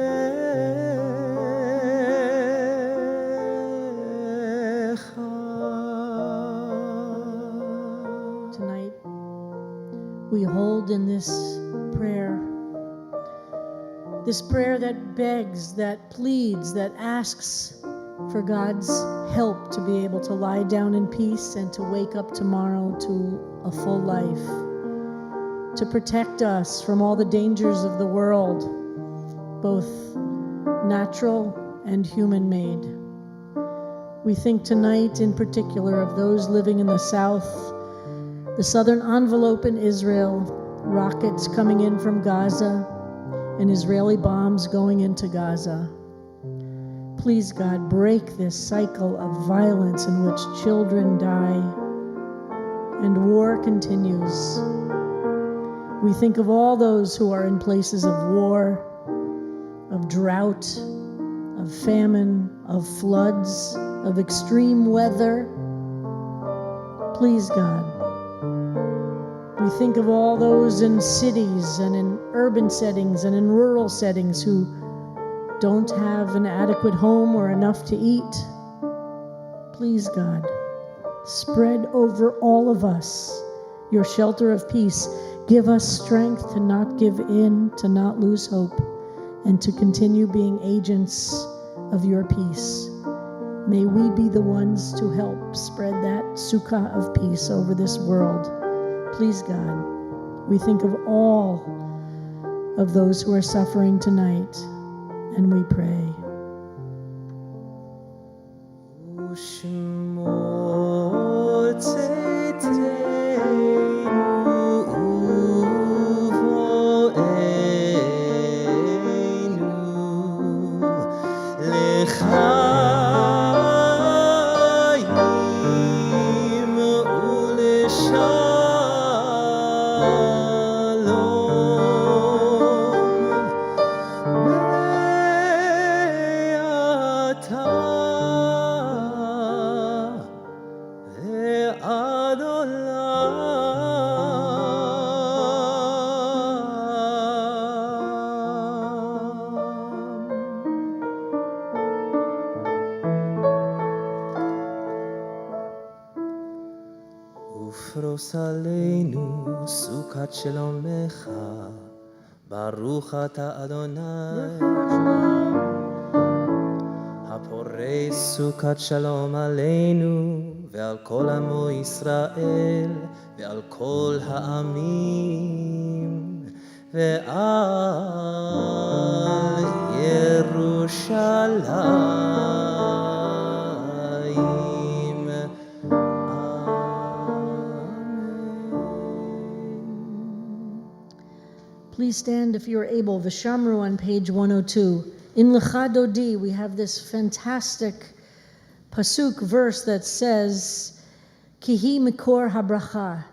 Tonight, we hold in this prayer that begs, that pleads, that asks for God's help to be able to lie down in peace and to wake up tomorrow to a full life, to protect us from all the dangers of the world, both natural and human-made. We think tonight in particular of those living in the south, the southern envelope in Israel, rockets coming in from Gaza and Israeli bombs going into Gaza. Please, God, break this cycle of violence in which children die and war continues. We think of all those who are in places of war, of drought, of famine, of floods, of extreme weather. Please, God. We think of all those in cities and in urban settings and in rural settings who don't have an adequate home or enough to eat. Please, God, spread over all of us your shelter of peace. Give us strength to not give in, to not lose hope, and to continue being agents of your peace. May we be the ones to help spread that sukkah of peace over this world. Please, God, we think of all of those who are suffering tonight, and we pray. ושמור צאתנו ובואנו לחיים ולשלום ופרוס עלינו סוכת שלומך, ברוך אתה אדוני הפורס סוכת שלום עלינו ועל כל עמו ישראל ועל כל העמים ועל ירושלים. Please stand if you're able. Vishamru on page 102. In Lecha Dodi, we have this fantastic pasuk verse that says, Kihi mikor habracha,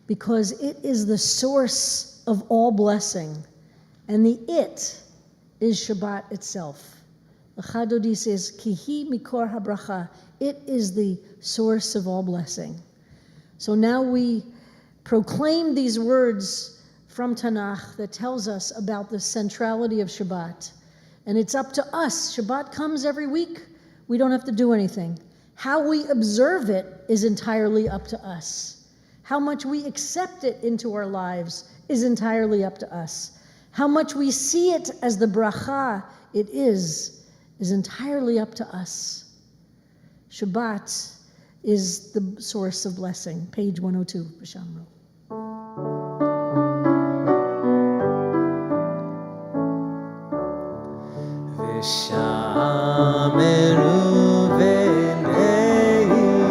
because it is the source of all blessing. And the it is Shabbat itself. Lecha Dodi says, Kihi mikor habracha, it is the source of all blessing. So now we proclaim these words from Tanakh that tells us about the centrality of Shabbat. And it's up to us. Shabbat comes every week. We don't have to do anything. How we observe it is entirely up to us. How much we accept it into our lives is entirely up to us. How much we see it as the bracha it is entirely up to us. Shabbat is the source of blessing. Page 102, Vishamru. ושמרו בני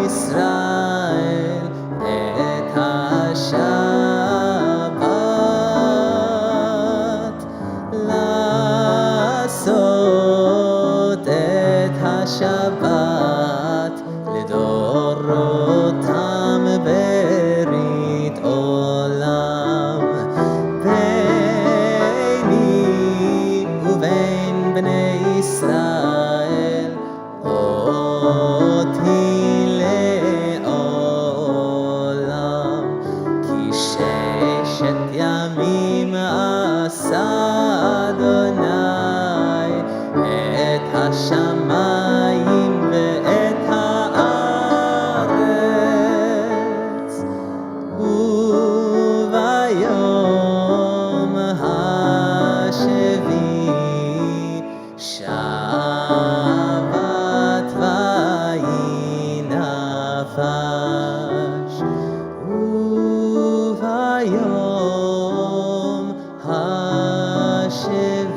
ישראל את השבת לעשות את השבת לדורותם ברית עולם ביני ובין בני ישראל אותי לעולם כי ששת ימים עשה אדוני את השמיים ואת הארץ וביום השביעי שבת ויהי נפש וביום השביעי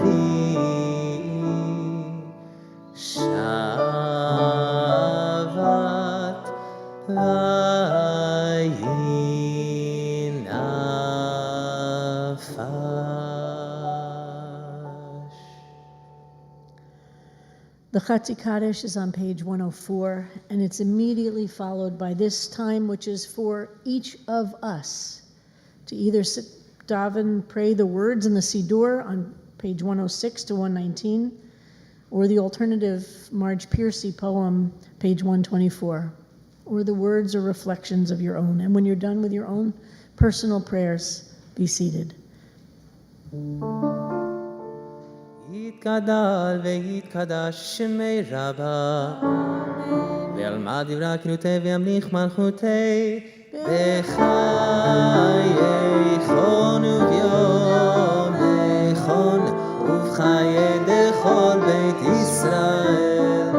שבת The Chatzi Kaddish is on page 104, and it's immediately followed by this time, which is for each of us to either sit, daven, pray the words in the Siddur on page 106 to 119, or the alternative Marge Piercy poem, page 124, or the words or reflections of your own. And when you're done with your own personal prayers, be seated. יתגדל ויתקדש שמי רבה וילמד דברי כנותי וימליך מלכותי בחייכון וביומכון ובחיי דכל בית ישראל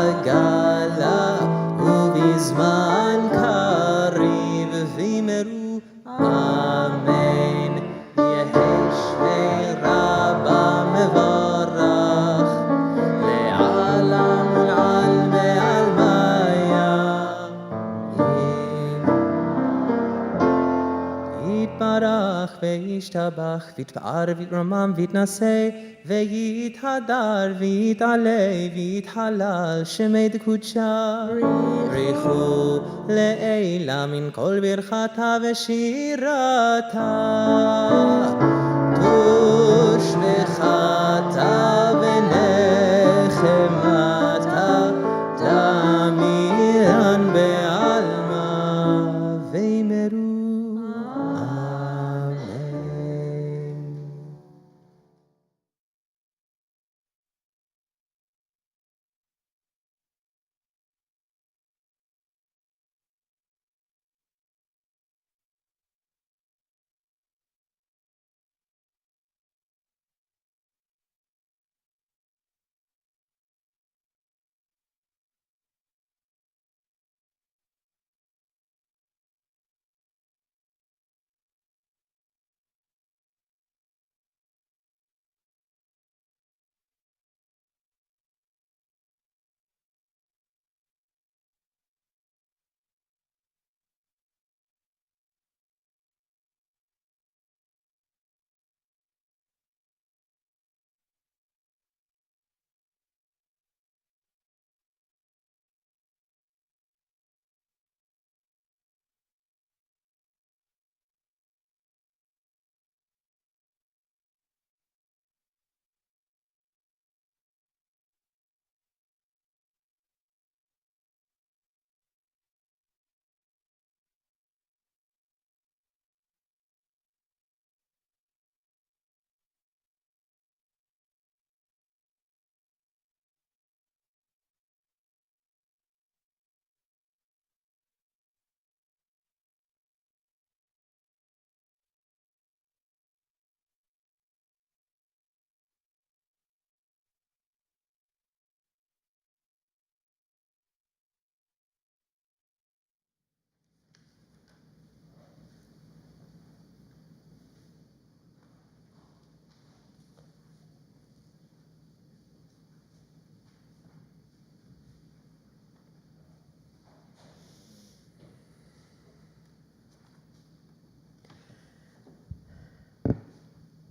בעגלה ובזמן קריב וימרו אמן יהי שמי רבה מברך לעלם ולעלמי עלמיה יתברך וישתבח ויתפאר ויתרומם ויתנשא ויתהדר ויתעלה ויתהלל שמי דקודשה בריחו לעילה מן כל ברכתה ושירתה תושבחתה ונחמתה תמירן בעלמה וימרו אמן.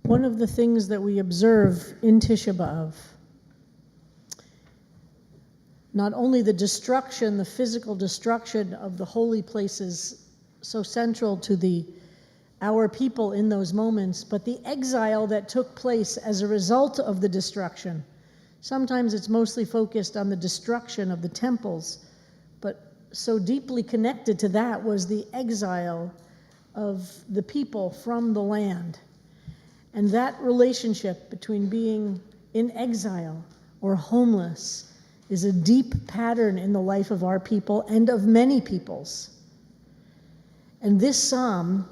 One of the things that we observe in Tisha B'Av, not only the destruction, the physical destruction of the holy places so central to our people in those moments, but the exile that took place as a result of the destruction. Sometimes it's mostly focused on the destruction of the temples, but so deeply connected to that was the exile of the people from the land. And that relationship between being in exile or homeless is a deep pattern in the life of our people and of many peoples. And this psalm,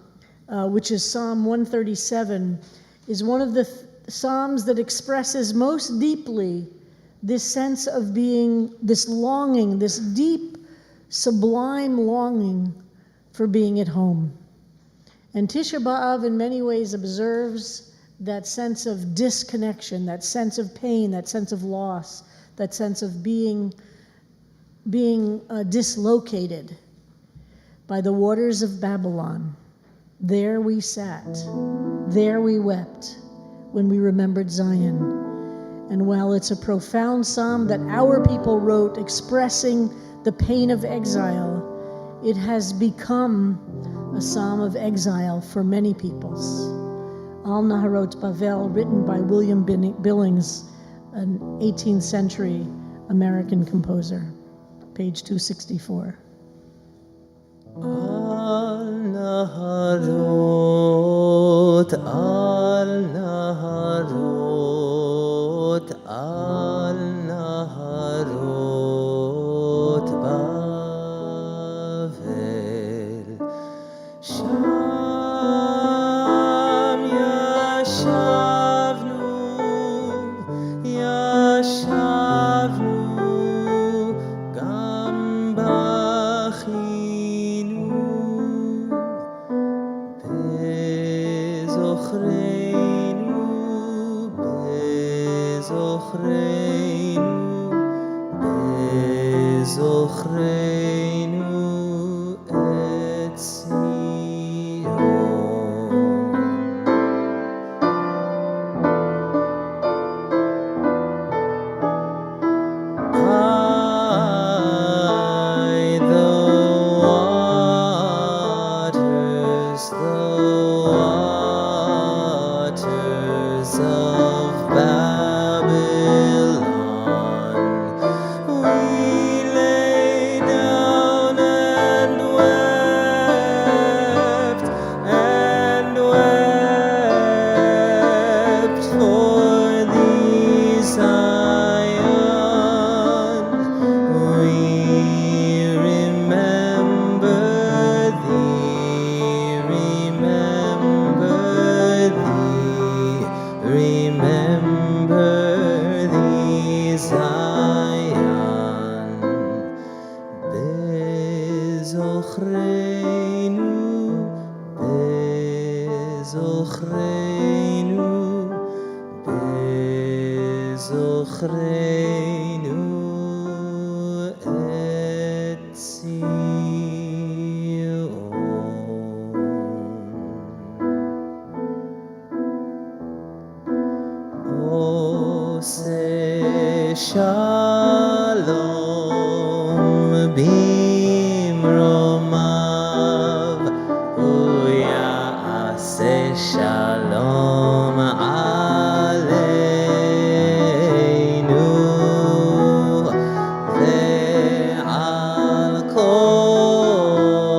which is Psalm 137, is one of the psalms that expresses most deeply this sense of being, this longing, this deep, sublime longing for being at home. And Tisha B'Av in many ways observes that sense of disconnection, that sense of pain, that sense of loss, that sense of being dislocated by the waters of Babylon. There we sat, there we wept, when we remembered Zion. And while it's a profound psalm that our people wrote expressing the pain of exile, it has become a psalm of exile for many peoples. Al Naharot Bavel, written by William Billings, an 18th century American composer, page 264. Al Naharot, Al Naharot, Al Naharot Bavel, Sham yashavnu, yashavnu, gam bachinu, bezochrenu, bezochrenu, bezochrenu et Zion. By the waters of Babylon, we lay down and wept for thee, Zion. We remember thee, Zion. Bezochrenu, bezochrenu, bezochrenu et Zion. Oseh shalom bimromav, uyaseh shalom aleinu, ve'al kol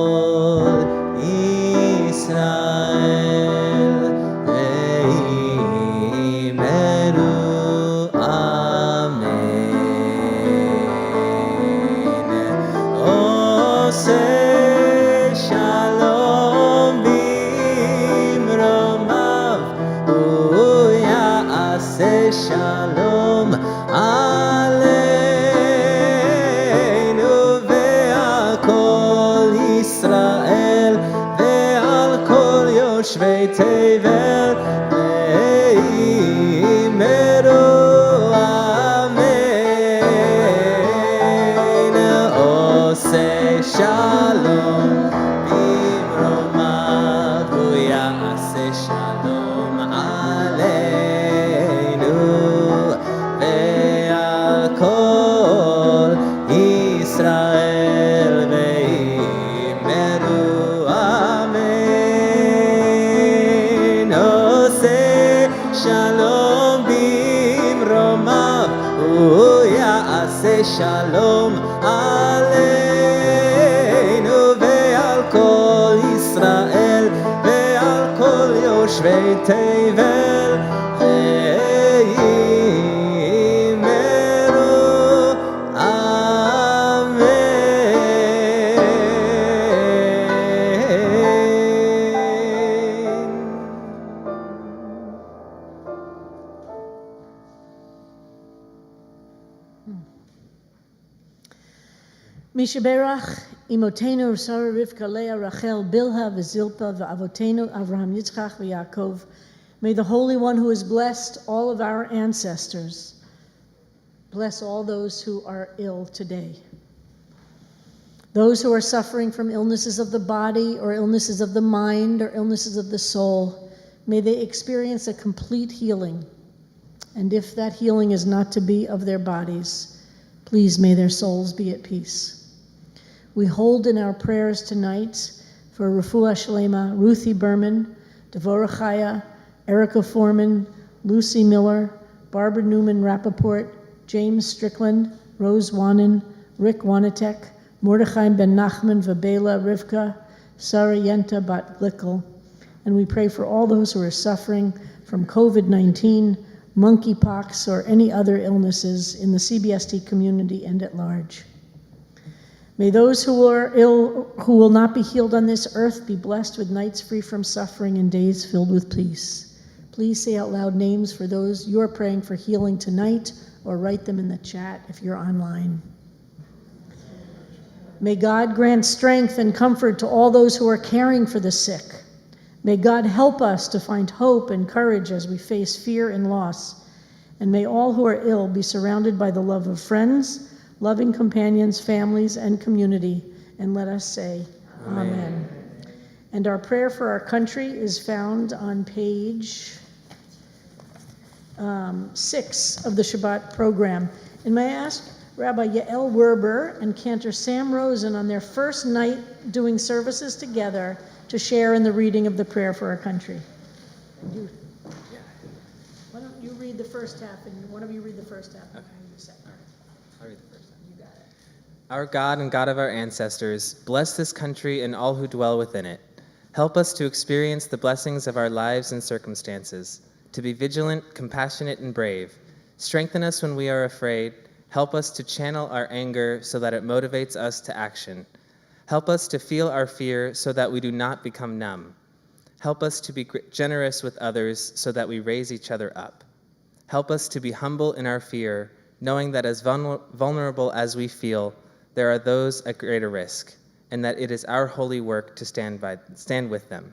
Yisrael ve'imeru. Oseh shalom bimromav, uyaseh shalom aleinu, ve'al kol Yisrael ve'al kol yoshvei tevel ve'imeru. Oseh shalom bimromav, uyaseh shalom aleinu, ve'al kol Yisrael ve'imeru amen. Oseh shalom bimromav, uyaseh shalom aleinu, ve'al kol Yisrael ve'al kol yoshvei tevel ve'imeru Mishaberach Imotenu Sarah Rivka Leah Rachel Bilha V'Zilpa V'Avotenu Avraham Yitzchak V'Yaakov. May the Holy One who has blessed all of our ancestors bless all those who are ill today. Those who are suffering from illnesses of the body or illnesses of the mind or illnesses of the soul, May they experience a complete healing. And if that healing is not to be of their bodies, please may their souls be at peace. We hold in our prayers tonight for Refuah Shlema, Ruthie Berman, Devorah Chaya, Erica Foreman, Lucy Miller, Barbara Newman Rappaport, James Strickland, Rose Wannen, Rick Wanatek, Mordechai Ben Nachman, Vabela Rivka, Sarah Yenta Bat Glickel. And we pray for all those who are suffering from COVID-19, monkeypox, or any other illnesses in the CBST community and at large. May those who are ill, who will not be healed on this earth, be blessed with nights free from suffering and days filled with peace. Please say out loud names for those you are praying for healing tonight, or write them in the chat if you're online. May God grant strength and comfort to all those who are caring for the sick. May God help us to find hope and courage as we face fear and loss. And may all who are ill be surrounded by the love of friends, loving companions, families, and community. And let us say, Amen. And our prayer for our country is found on page 6 of the Shabbat program. And may I ask Rabbi Yael Werber and Cantor Sam Rosen on their first night doing services together to share in the reading of the prayer for our country. Why don't you read the first half, and one of you read the first half, and I'll read the second. I'll read the first half. You got it. Our God and God of our ancestors, bless this country and all who dwell within it. Help us to experience the blessings of our lives and circumstances, to be vigilant, compassionate, and brave. Strengthen us when we are afraid. Help us to channel our anger so that it motivates us to action. Help us to feel our fear so that we do not become numb. Help us to be generous with others so that we raise each other up. Help us to be humble in our fear, knowing that as vulnerable as we feel, there are those at greater risk, and that it is our holy work to stand with them.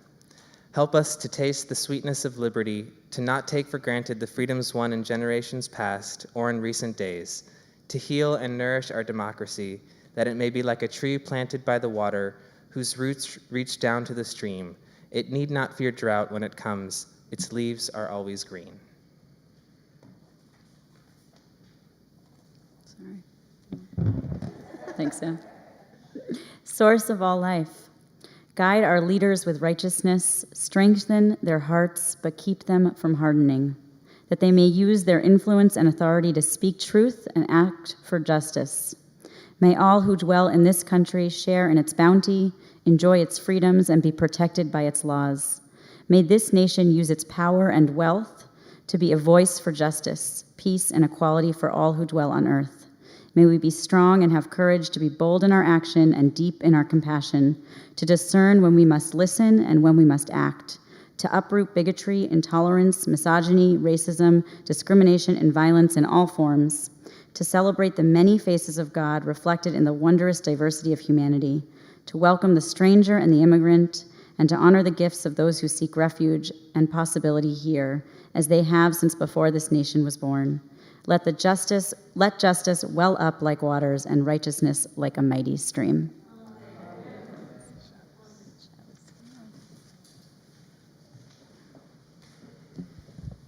Help us to taste the sweetness of liberty, to not take for granted the freedoms won in generations past or in recent days, to heal and nourish our democracy, that it may be like a tree planted by the water, whose roots reach down to the stream. It need not fear drought when it comes. Its leaves are always green. Sorry. Thanks, Sam. Source of all life, guide our leaders with righteousness, strengthen their hearts, but keep them from hardening, that they may use their influence and authority to speak truth and act for justice. May all who dwell in this country share in its bounty, enjoy its freedoms, and be protected by its laws. May this nation use its power and wealth to be a voice for justice, peace, and equality for all who dwell on earth. May we be strong and have courage to be bold in our action and deep in our compassion, to discern when we must listen and when we must act, to uproot bigotry, intolerance, misogyny, racism, discrimination, and violence in all forms, to celebrate the many faces of God reflected in the wondrous diversity of humanity, to welcome the stranger and the immigrant, and to honor the gifts of those who seek refuge and possibility here, as they have since before this nation was born. Let justice well up like waters and righteousness like a mighty stream.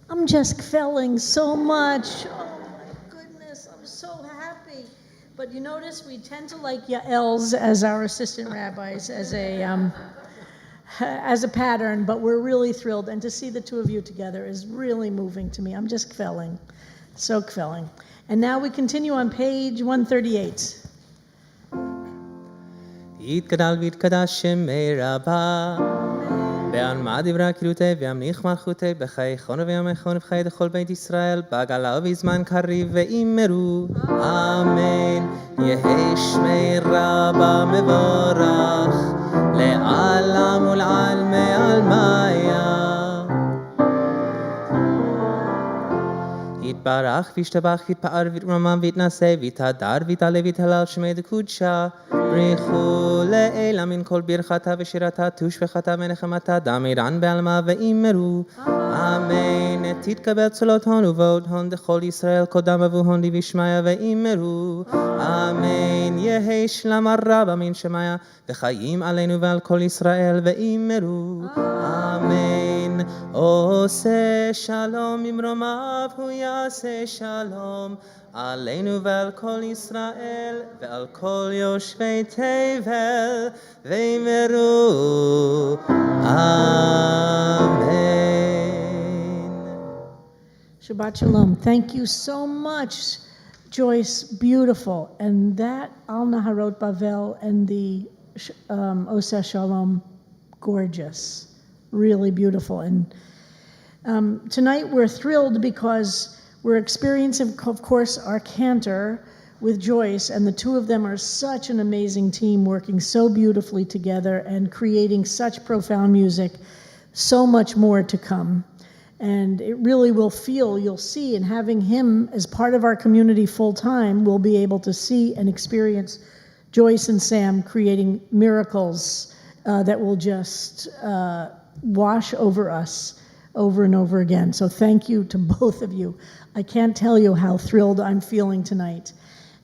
I'm just feeling so much. Oh my goodness, I'm so happy. But you notice we tend to like Yael's as our assistant rabbis as a pattern, but we're really thrilled. And to see the two of you together is really moving to me. I'm just kvelling, so kvelling. And now we continue on page 138. יתגדל ויתקדש שמי רבה בעלמא דברי קרותי וימליך מלכותי בחיי חונו וימליכון ובחיי דכל בית ישראל בגלה ובזמן קריב ואימרו אמן יהי שמי רבה מבורך לעלם ולעלמי עלמיה יתברך וישתבח יתפאר ויתרומם ויתנשא ויתהדר ויתעלה ויתהלל שמי דקודשה בריחו לאלה מן כל ברכתה ושירתה תושבחתה ונחמתה דמירן בעלמה ואימרו אמן תתקבל צלות הון ובאות הון דכל ישראל קודם אבוהון די וישמעיה ואימרו אמן יהי שלם הרבה מן שמיה וחיים עלינו ועל כל ישראל ואימרו אמן עושה שלום ממרומיו הוא יעשה שלום עלינו ועל כל ישראל ועל כל יושבי תבל ואמרו אמן. Shabbat Shalom. Thank you so much, Joyce. Beautiful. And that Al Naharot Bavel and the Oseh Shalom, gorgeous. Really beautiful. And tonight we're thrilled because we're experiencing, of course, our cantor with Joyce, and the two of them are such an amazing team, working so beautifully together and creating such profound music. So much more to come. And it really will feel, you'll see, and having him as part of our community full time, we'll be able to see and experience Joyce and Sam creating miracles that will just wash over us over and over again. So thank you to both of you. I can't tell you how thrilled I'm feeling tonight.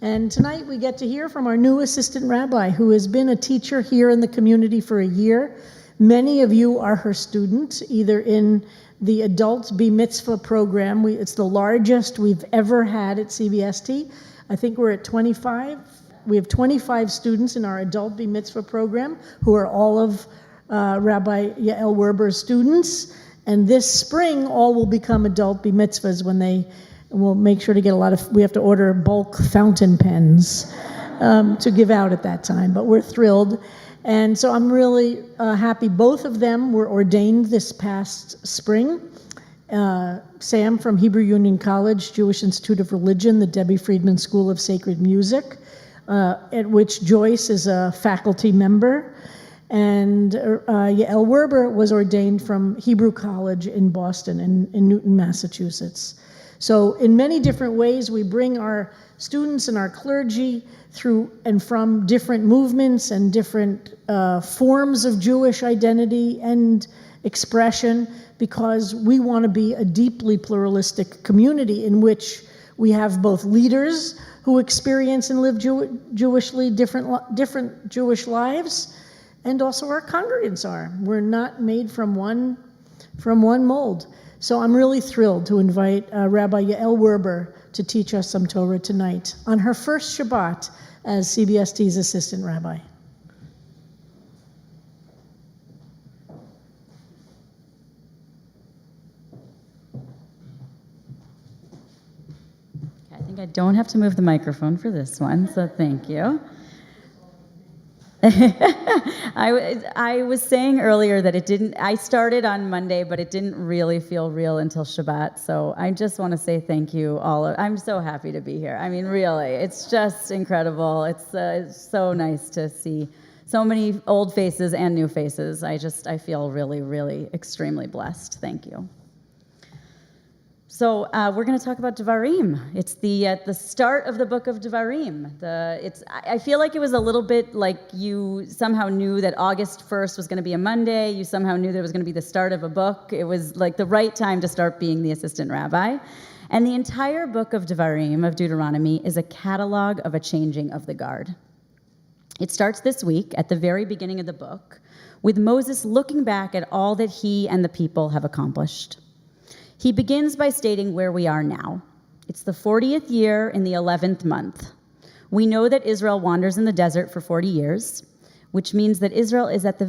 And tonight we get to hear from our new assistant rabbi who has been a teacher here in the community for a year. Many of you are her students, either in the adult B Mitzvah program. It's the largest we've ever had at CBST. I think we're at 25. We have 25 students in our adult B Mitzvah program who are all of Rabbi Yael Werber's students. And this spring, all will become adult B Mitzvahs when we'll make sure to get we have to order bulk fountain pens to give out at that time, but we're thrilled. And so I'm really happy. Both of them were ordained this past spring. Sam from Hebrew Union College, Jewish Institute of Religion, the Debbie Friedman School of Sacred Music, at which Joyce is a faculty member. And Yael Werber was ordained from Hebrew College in Boston, in Newton, Massachusetts. So in many different ways, we bring our students and our clergy through and from different movements and different forms of Jewish identity and expression, because we want to be a deeply pluralistic community in which we have both leaders who experience and live Jewishly different Jewish lives, and also our congregants are. We're not made from one mold. So I'm really thrilled to invite Rabbi Yael Werber to teach us some Torah tonight on her first Shabbat as CBST's assistant rabbi. I think I don't have to move the microphone for this one, so thank you. I was saying earlier that I started on Monday, but it didn't really feel real until Shabbat. So I just want to say thank you all. I'm so happy to be here. I mean, really, it's just incredible. It's so nice to see so many old faces and new faces. I feel really, really extremely blessed. Thank you. So we're going to talk about Devarim. It's the start of the book of Devarim. I feel like it was a little bit like you somehow knew that August 1st was going to be a Monday. You somehow knew that it was going to be the start of a book. It was like the right time to start being the assistant rabbi. And the entire book of Devarim, of Deuteronomy, is a catalog of a changing of the guard. It starts this week at the very beginning of the book with Moses looking back at all that he and the people have accomplished. He begins by stating where we are now. It's the 40th year in the 11th month. We know that Israel wanders in the desert for 40 years, which means that Israel is at the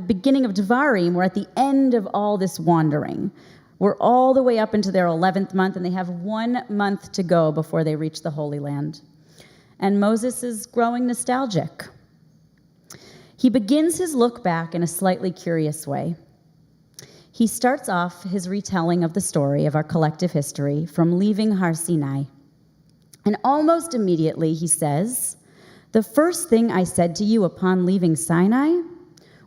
beginning of Devarim, we're at the end of all this wandering. We're all the way up into their 11th month, and they have 1 month to go before they reach the Holy Land. And Moses is growing nostalgic. He begins his look back in a slightly curious way. He starts off his retelling of the story of our collective history from leaving Har Sinai. And almost immediately he says, "The first thing I said to you upon leaving Sinai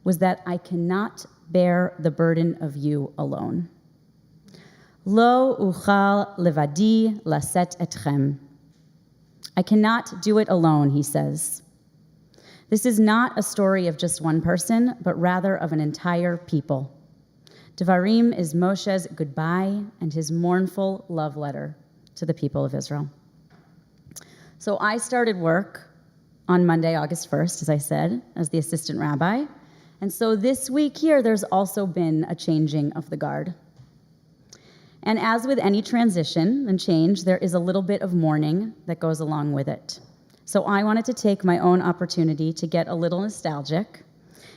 was that I cannot bear the burden of you alone. Lo uchal levadi laset etchem. I cannot do it alone," he says. This is not a story of just one person, but rather of an entire people. Devarim is Moshe's goodbye and his mournful love letter to the people of Israel. So I started work on Monday, August 1st, as I said, as the assistant rabbi, And so this week here, there's also been a changing of the guard. And as with any transition and change, there is a little bit of mourning that goes along with it. So I wanted to take my own opportunity to get a little nostalgic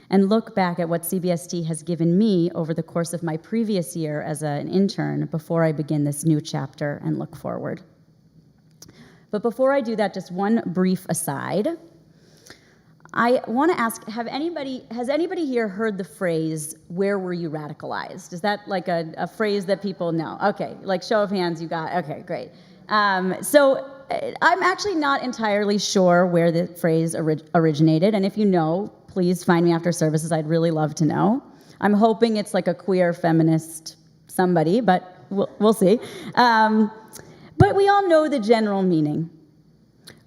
and look back at what CBST has given me over the course of my previous year as an intern before I begin this new chapter and look forward. But before I do that, just one brief aside. I want to ask, has anybody here heard the phrase, "Where were you radicalized?" Is that like a phrase that people know? Okay, like show of hands, you got, okay, great. So I'm actually not entirely sure where the phrase originated, and if you know, please find me after services. I'd really love to know. I'm hoping it's like a queer feminist somebody, but we'll see. But we all know the general meaning.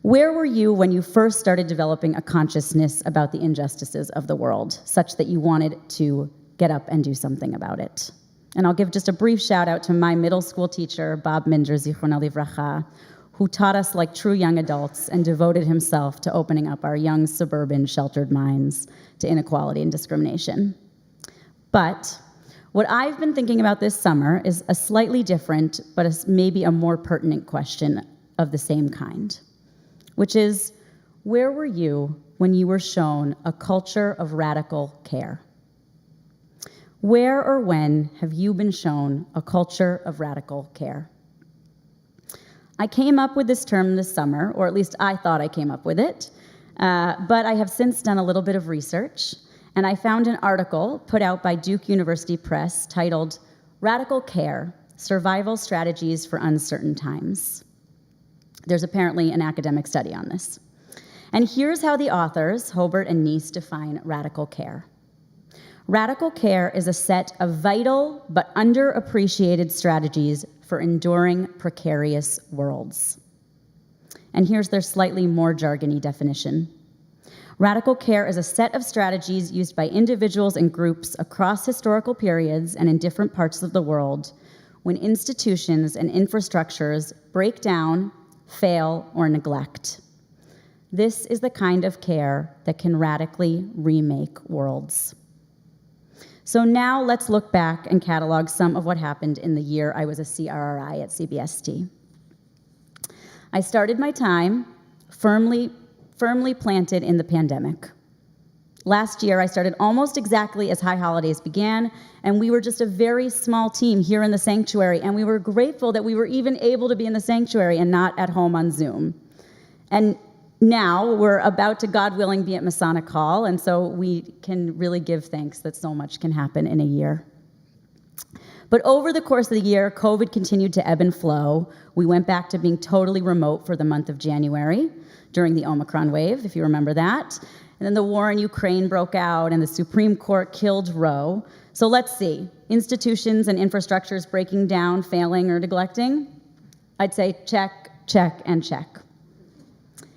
Where were you when you first started developing a consciousness about the injustices of the world, such that you wanted to get up and do something about it? And I'll give just a brief shout out to my middle school teacher, Bob Minder, Zichrono Livracha, who taught us like true young adults and devoted himself to opening up our young suburban sheltered minds to inequality and discrimination. But what I've been thinking about this summer is a slightly different, but maybe a more pertinent question of the same kind, which is, where were you when you were shown a culture of radical care? Where or when have you been shown a culture of radical care? I came up with this term this summer, or at least I thought I came up with it, but I have since done a little bit of research, and I found an article put out by Duke University Press titled, "Radical Care, Survival Strategies for Uncertain Times." There's apparently an academic study on this. And here's how the authors, Hobart and Neese, define radical care. Radical care is a set of vital but underappreciated strategies for enduring precarious worlds. And here's their slightly more jargony definition. Radical care is a set of strategies used by individuals and groups across historical periods and in different parts of the world when institutions and infrastructures break down, fail, or neglect. This is the kind of care that can radically remake worlds. So now let's look back and catalog some of what happened in the year I was a CRRI at CBST. I started my time firmly planted in the pandemic. Last year, I started almost exactly as High Holidays began, and we were just a very small team here in the sanctuary, and we were grateful that we were even able to be in the sanctuary and not at home on Zoom. And now we're about to, God willing, be at Masonic Hall, and so we can really give thanks that so much can happen in a year. But over the course of the year, COVID continued to ebb and flow. We went back to being totally remote for the month of January during the Omicron wave, if you remember that. And then the war in Ukraine broke out, and the Supreme Court killed Roe. So let's see, institutions and infrastructures breaking down, failing, or neglecting? I'd say check, check, and check.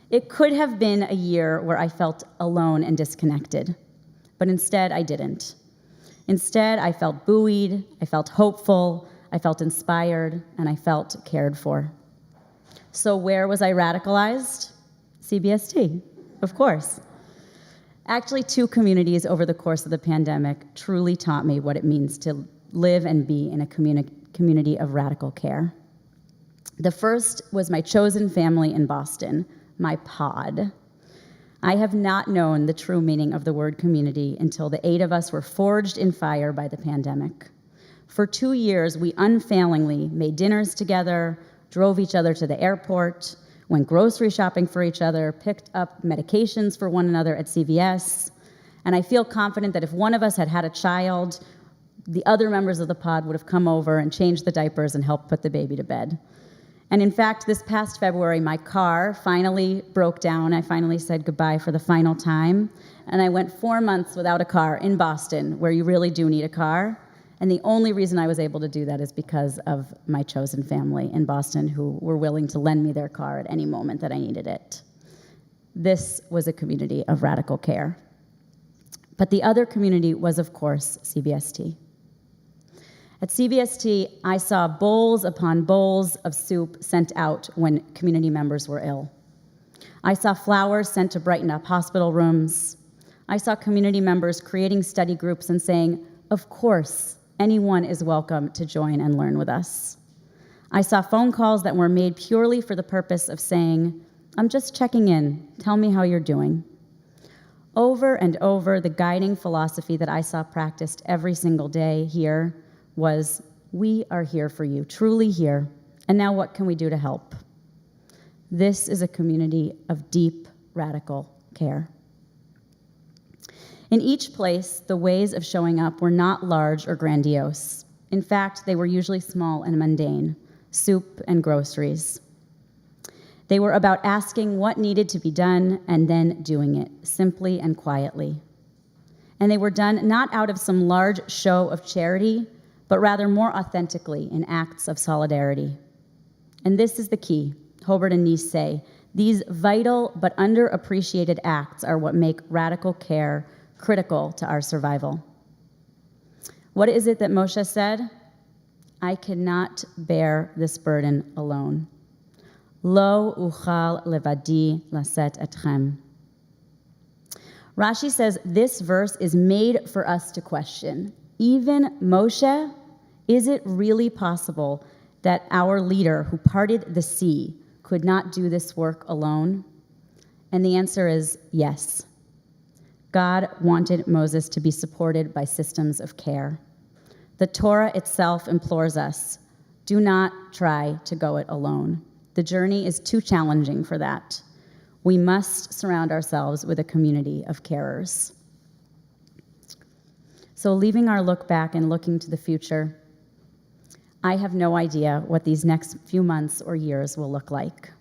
It could have been a year where I felt alone and disconnected, but instead I didn't. Instead, I felt buoyed, I felt hopeful, I felt inspired, and I felt cared for. So where was I radicalized? CBST, of course. Actually, 2 communities over the course of the pandemic truly taught me what it means to live and be in a community of radical care. The first was my chosen family in Boston, my pod. I have not known the true meaning of the word community until the 8 of us were forged in fire by the pandemic. For 2 years, we unfailingly made dinners together, drove each other to the airport, went grocery shopping for each other, picked up medications for one another at CVS, and I feel confident that if one of us had had a child, the other members of the pod would have come over and changed the diapers and helped put the baby to bed. And in fact, this past February, my car finally broke down. I finally said goodbye for the final time, and I went 4 months without a car in Boston, where you really do need a car. And the only reason I was able to do that is because of my chosen family in Boston, who were willing to lend me their car at any moment that I needed it. This was a community of radical care. But the other community was, of course, CBST. At CBST, I saw bowls upon bowls of soup sent out when community members were ill. I saw flowers sent to brighten up hospital rooms. I saw community members creating study groups and saying, of course, anyone is welcome to join and learn with us. I saw phone calls that were made purely for the purpose of saying, I'm just checking in, tell me how you're doing. Over and over, the guiding philosophy that I saw practiced every single day here was, we are here for you, truly here, and now what can we do to help? This is a community of deep, radical care. In each place, the ways of showing up were not large or grandiose. In fact, they were usually small and mundane, soup and groceries. They were about asking what needed to be done and then doing it, simply and quietly. And they were done not out of some large show of charity, but rather more authentically in acts of solidarity. And this is the key. Hobart and Neese say, these vital but underappreciated acts are what make radical care critical to our survival. What is it that Moshe said? I cannot bear this burden alone. Lo uchal levadi laset etchem. Rashi says this verse is made for us to question. Even Moshe, is it really possible that our leader who parted the sea could not do this work alone? And the answer is yes. God wanted Moses to be supported by systems of care. The Torah itself implores us, do not try to go it alone. The journey is too challenging for that. We must surround ourselves with a community of carers. So leaving our look back and looking to the future, I have no idea what these next few months or years will look like.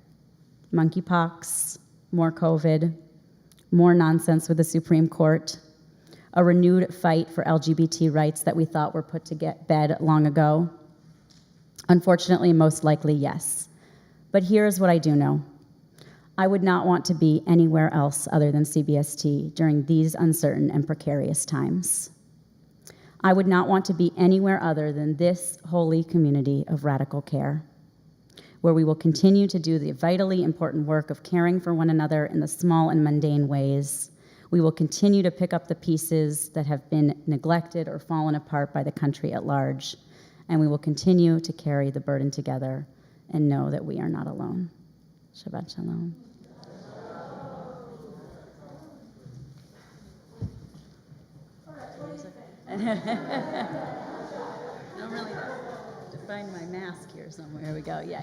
Monkeypox, more COVID, more nonsense with the Supreme Court, a renewed fight for LGBT rights that we thought were put to bed long ago. Unfortunately, most likely, yes. But here's what I do know. I would not want to be anywhere else other than CBST during these uncertain and precarious times. I would not want to be anywhere other than this holy community of radical care, where we will continue to do the vitally important work of caring for one another in the small and mundane ways. We will continue to pick up the pieces that have been neglected or fallen apart by the country at large, and we will continue to carry the burden together and know that we are not alone. Shabbat Shalom. I don't really have to find my mask here somewhere. Here we go. Yeah.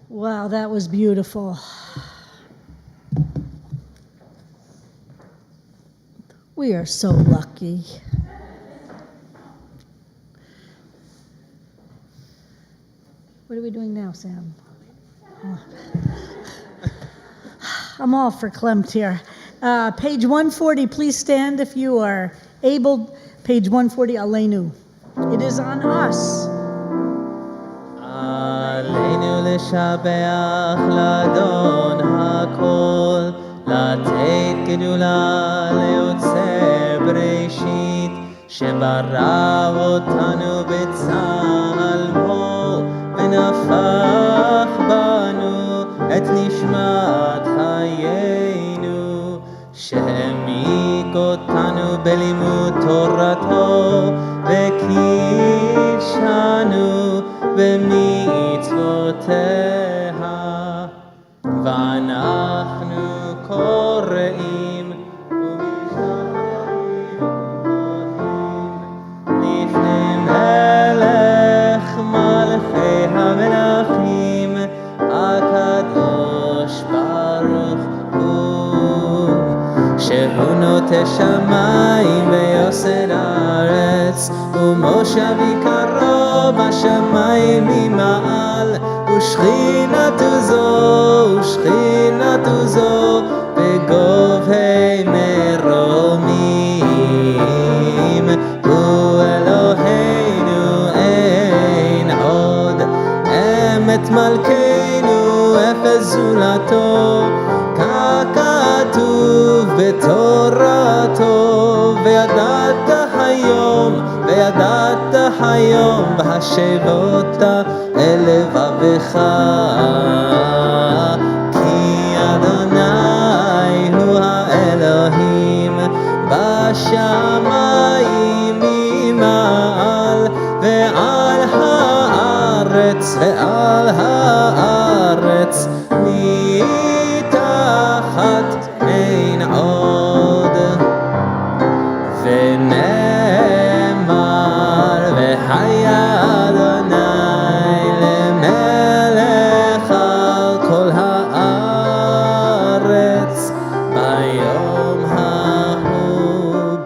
Wow, that was beautiful. We are so lucky. What are we doing now, Sam? Oh. I'm all verklempt here. Page 140, please stand if you are able. Page 140, Aleinu. It is on us. עלינו לשבח לאדון הכל, לתת גדולה ליוצר בראשית, שברא אותנו בצלמו, ונפח בנו את נשמת חיינו, שהעמיק אותנו בלימוד תורתו, וקידשנו במצוותיה, ואנחנו קוראים ומשחרים לפני מלך מלכי המלכים, הקדוש ברוך הוא, שהוא נוטה שמיים ויוסד הארץ, ומושב עיקרו בשמיים ממעל, ושכינתו זו בגובהי מרומים. הוא אלוהינו אין עוד, אמת מלכנו אפס זולתו, ככתוב בתורתו, וידעת היום והשבות אל לבבך אלוהים בשמיים ממעל ועל הארץ ועל הארץ מתחת אין עוד ונאמר והיה אדוני למלך על כל הארץ ביום ההוא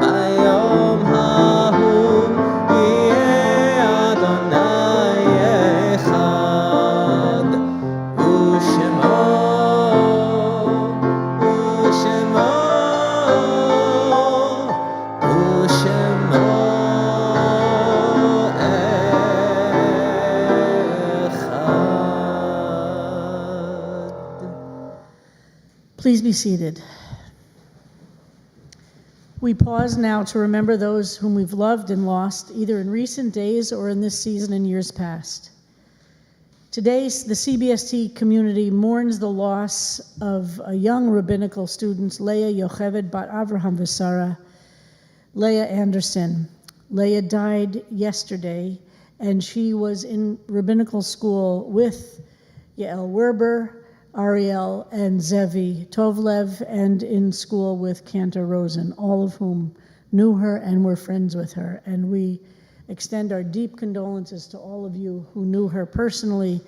יהיה אדוני אחד ושמו Please be seated. We pause now to remember those whom we've loved and lost, either in recent days or in this season and years past. Today, the CBST community mourns the loss of a young rabbinical student, Leah Yocheved Bat Avraham Vesara, Leah Anderson. Leah died yesterday, and she was in rabbinical school with Yael Werber, Ariel, and Zevi Tovlev, and in school with Cantor Rosen, all of whom knew her and were friends with her. And we extend our deep condolences to all of you who knew her personally,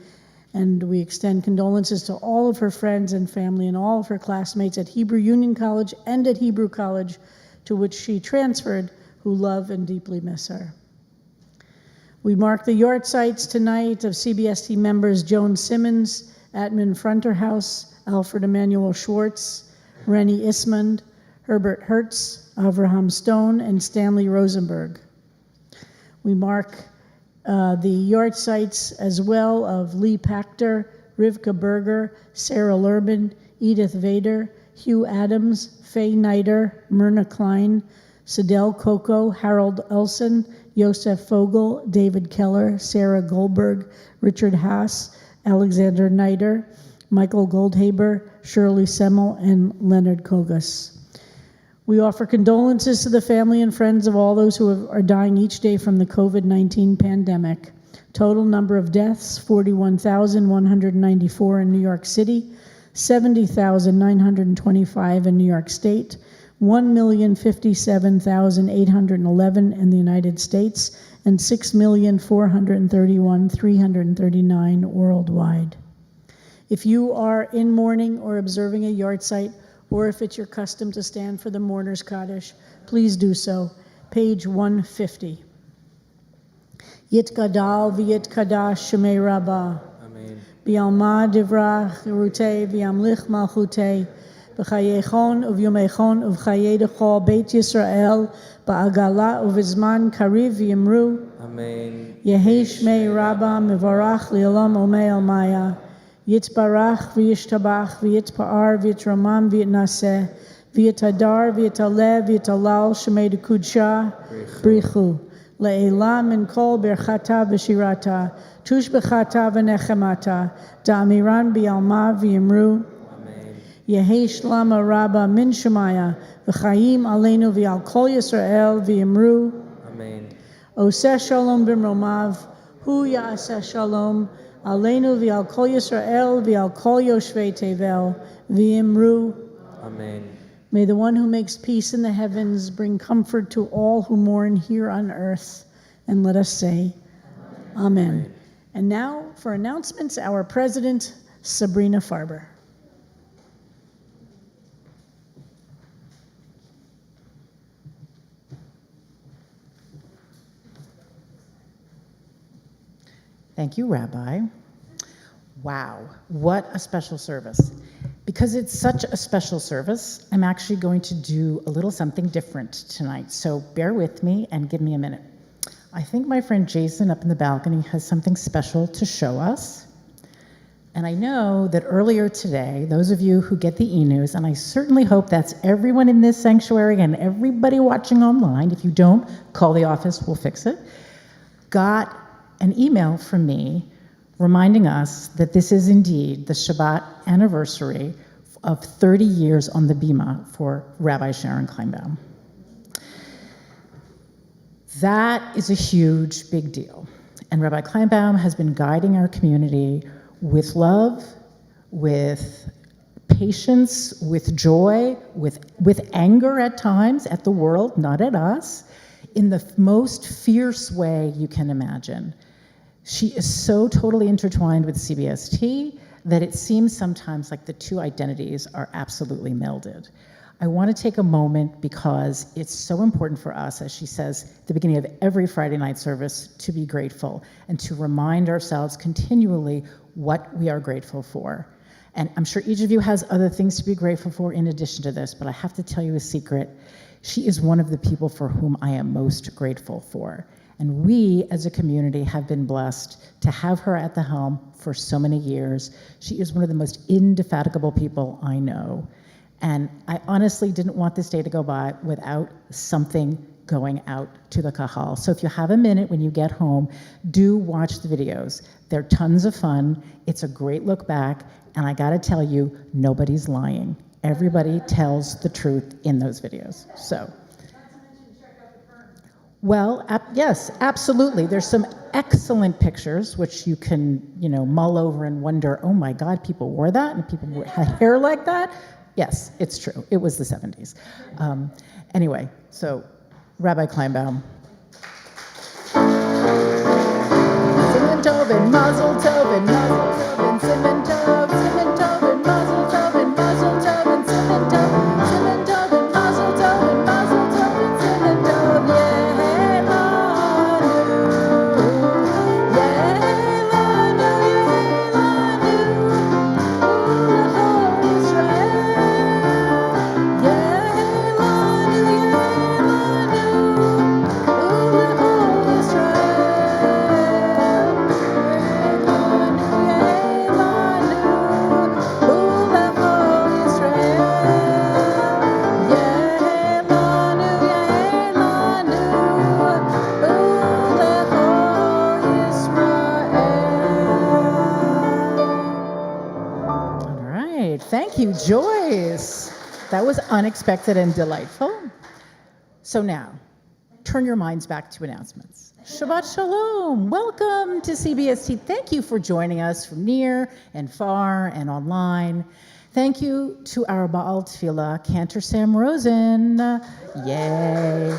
and we extend condolences to all of her friends and family and all of her classmates at Hebrew Union College and at Hebrew College, to which she transferred, who love and deeply miss her. We mark the yahrzeits tonight of CBST members Joan Simmons, Atman Fronterhouse, Alfred Emanuel Schwartz, Rennie Ismond, Herbert Hertz, Avraham Stone, and Stanley Rosenberg. We mark the yahrzeits as well of Lee Pachter, Rivka Berger, Sarah Lurbin, Edith Vader, Hugh Adams, Faye Niter, Myrna Klein, Sidel Coco, Harold Elson, Yosef Fogel, David Keller, Sarah Goldberg, Richard Haas, Alexander Niter, Michael Goldhaber, Shirley Semmel, and Leonard Kogas. We offer condolences to the family and friends of all those who are dying each day from the COVID-19 pandemic. Total number of deaths, 41,194 in New York City, 70,925 in New York State, 1,057,811 in the United States, and 6,431,339 worldwide. If you are in mourning or observing a yahrzeit, or if it's your custom to stand for the mourner's Kaddish, please do so. Page 150. Yitgadal v'yitkadash shemei Rabbah. Amen. Bialma divrach yerutei v'yamlich malchutei. B'chayechon uvyomechon uvchayedecho Beit Yisrael ba'agala uvizman kariv v'yimru. Amen. Yehi shmei Rabbah mevarach li'olam omei almaya. Yitbarach v'yishtabach v'yitpa'ar v'yitramam v'yitnaseh v'yitadar v'yitaleh v'yitalal shemei dekudsha brichu. Le'elam min kol berchata v'shirata tushbechata v'nechemata da'amiran bi'alma v'yimru. Yehi shlama Rabbah min shemaya v'chayim aleinu v'al kol Yisrael v'yimru. Amen. Oseh shalom b'mromav hu ya'aseh shalom aleinu v'al kol Yisrael v'al kol yoshvei tevel v'yimru. Amen. May the one who makes peace in the heavens bring comfort to all who mourn here on earth. And let us say, Amen. And now for announcements, our president, Sabrina Farber. Thank you, Rabbi. Wow, what a special service. Because it's such a special service, I'm actually going to do a little something different tonight. So bear with me and give me a minute. I think my friend Jason up in the balcony has something special to show us. And I know that earlier today, those of you who get the e-news, and I certainly hope that's everyone in this sanctuary and everybody watching online, if you don't, call the office, we'll fix it, got an email from me reminding us that this is indeed the Shabbat anniversary of 30 years on the Bima for Rabbi Sharon Kleinbaum. That is a huge, big deal. And Rabbi Kleinbaum has been guiding our community with love, with patience, with joy, with anger at times at the world, not at us, in the most fierce way you can imagine. She is so totally intertwined with CBST that it seems sometimes like the two identities are absolutely melded. I want to take a moment because it's so important for us, as she says at the beginning of every Friday night service, to be grateful and to remind ourselves continually what we are grateful for. And I'm sure each of you has other things to be grateful for in addition to this, but I have to tell you a secret. She is one of the people for whom I am most grateful for. And we, as a community, have been blessed to have her at the helm for so many years. She is one of the most indefatigable people I know. And I honestly didn't want this day to go by without something going out to the Kahal. So if you have a minute when you get home, do watch the videos. They're tons of fun. It's a great look back. And I gotta tell you, nobody's lying. Everybody tells the truth in those videos. So. Well, yes, absolutely. There's some excellent pictures which you can, mull over and wonder, oh my God, people wore that and people had hair like that. Yes, it's true. It was the 70s. Anyway, so Rabbi Kleinbaum. Simon Tov and Mazel Tov and Mazel Tov and Simon Tov, Simon Tov and Mazel Tov and Mazel Tov and Simon Tov, Simon Tov and Mazel Tov and Mazel Tov and Simon Tov. Thank you, Joyce. That was unexpected and delightful. So now, turn your minds back to announcements. Shabbat Shalom. Welcome to CBST. Thank you for joining us from near and far and online. Thank you to our Baal Tefillah, Cantor Sam Rosen. Yay.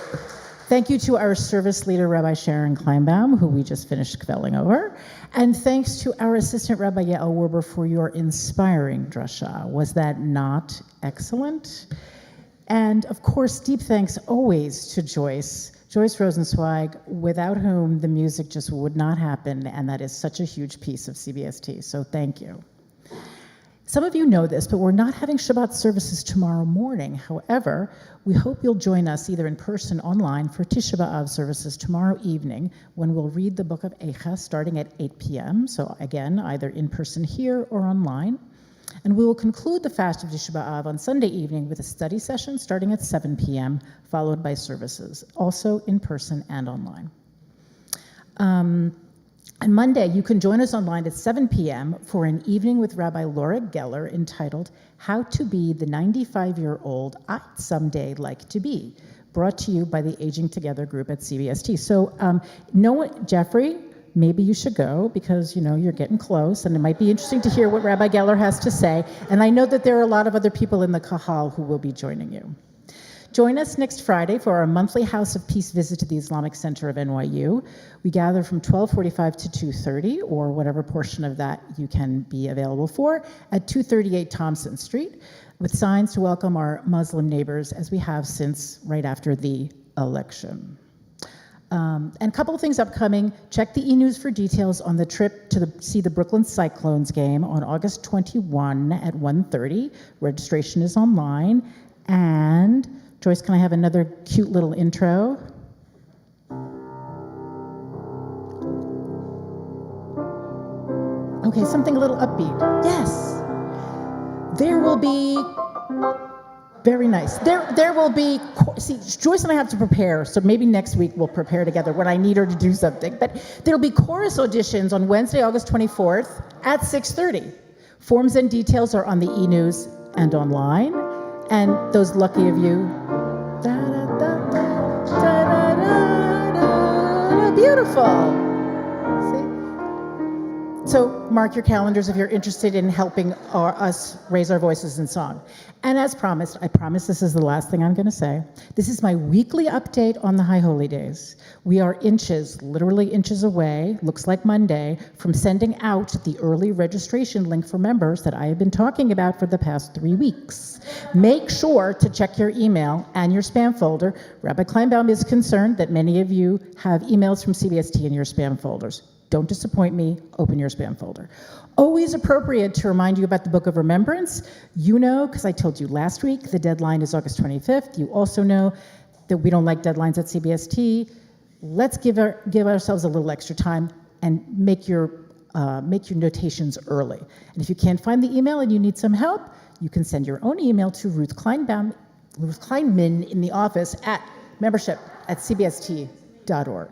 Thank you to our service leader, Rabbi Sharon Kleinbaum, who we just finished kvelling over. And thanks to our assistant, Rabbi Yael Werber, for your inspiring drasha. Was that not excellent? And of course, deep thanks always to Joyce Rosenzweig, without whom the music just would not happen, and that is such a huge piece of CBST, so thank you. Some of you know this, but we're not having Shabbat services tomorrow morning. However, we hope you'll join us either in person or online for Tisha B'Av services tomorrow evening, when we'll read the book of Eicha starting at 8 p.m. So again, either in person here or online. And we will conclude the fast of Tisha B'Av on Sunday evening with a study session starting at 7 p.m., followed by services, also in person and online. On Monday, you can join us online at 7 p.m. for an evening with Rabbi Laura Geller entitled How to Be the 95-Year-Old I'd Someday Like to Be, brought to you by the Aging Together group at CBST. So, Jeffrey, maybe you should go because, you're getting close, and it might be interesting to hear what Rabbi Geller has to say. And I know that there are a lot of other people in the Kahal who will be joining you. Join us next Friday for our monthly House of Peace visit to the Islamic Center of NYU. We gather from 12:45 to 2:30, or whatever portion of that you can be available for, at 238 Thompson Street, with signs to welcome our Muslim neighbors, as we have since right after the election. And a couple of things upcoming. Check the e-news for details on the trip to see the Brooklyn Cyclones game on August 21 at 1:30. Registration is online. And Joyce, can I have another cute little intro? Okay, something a little upbeat. Yes. There will be, very nice. There will be, see, Joyce and I have to prepare, so maybe next week we'll prepare together when I need her to do something. But there'll be chorus auditions on Wednesday, August 24th at 6:30. Forms and details are on the e-news. and online. And those lucky of you, beautiful. So mark your calendars if you're interested in helping us raise our voices in song. And as promised, I promise this is the last thing I'm going to say. This is my weekly update on the High Holy Days. We are inches, literally inches away, looks like Monday, from sending out the early registration link for members that I have been talking about for the past 3 weeks. Make sure to check your email and your spam folder. Rabbi Kleinbaum is concerned that many of you have emails from CBST in your spam folders. Don't disappoint me, open your spam folder. Always appropriate to remind you about the Book of Remembrance. You know, because I told you last week, the deadline is August 25th. You also know that we don't like deadlines at CBST. Let's give ourselves a little extra time and make your notations early. And if you can't find the email and you need some help, you can send your own email to Ruth Kleinman in the office at membership@cbst.org.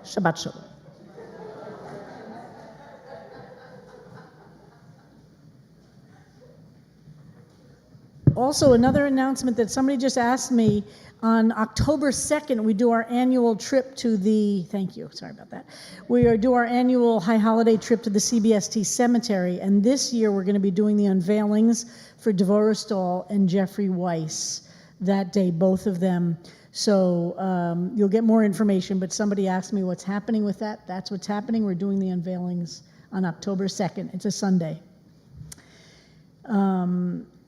Shabbat shalom. Also, another announcement that somebody just asked me, on October 2nd, we do our annual trip to the, thank you, sorry about that. We do our annual high holiday trip to the CBST cemetery, and this year we're going to be doing the unveilings for Devorah Stahl and Jeffrey Weiss that day, both of them. So you'll get more information, but somebody asked me what's happening with that. That's what's happening. We're doing the unveilings on October 2nd. It's a Sunday.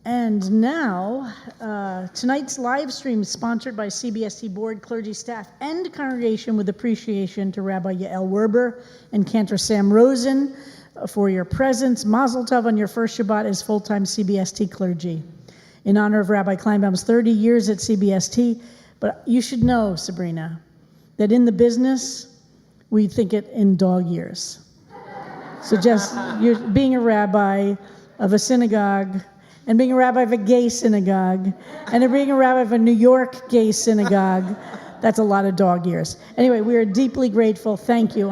And now, tonight's live stream is sponsored by CBST board, clergy, staff, and congregation with appreciation to Rabbi Yael Werber and Cantor Sam Rosen for your presence. Mazel tov on your first Shabbat as full-time CBST clergy. In honor of Rabbi Kleinbaum's 30 years at CBST, but you should know, Sabrina, that in the business, we think it in dog years. So just you're being a rabbi of a synagogue, and being a rabbi of a gay synagogue, and being a rabbi of a New York gay synagogue, that's a lot of dog years. Anyway, we are deeply grateful. Thank you.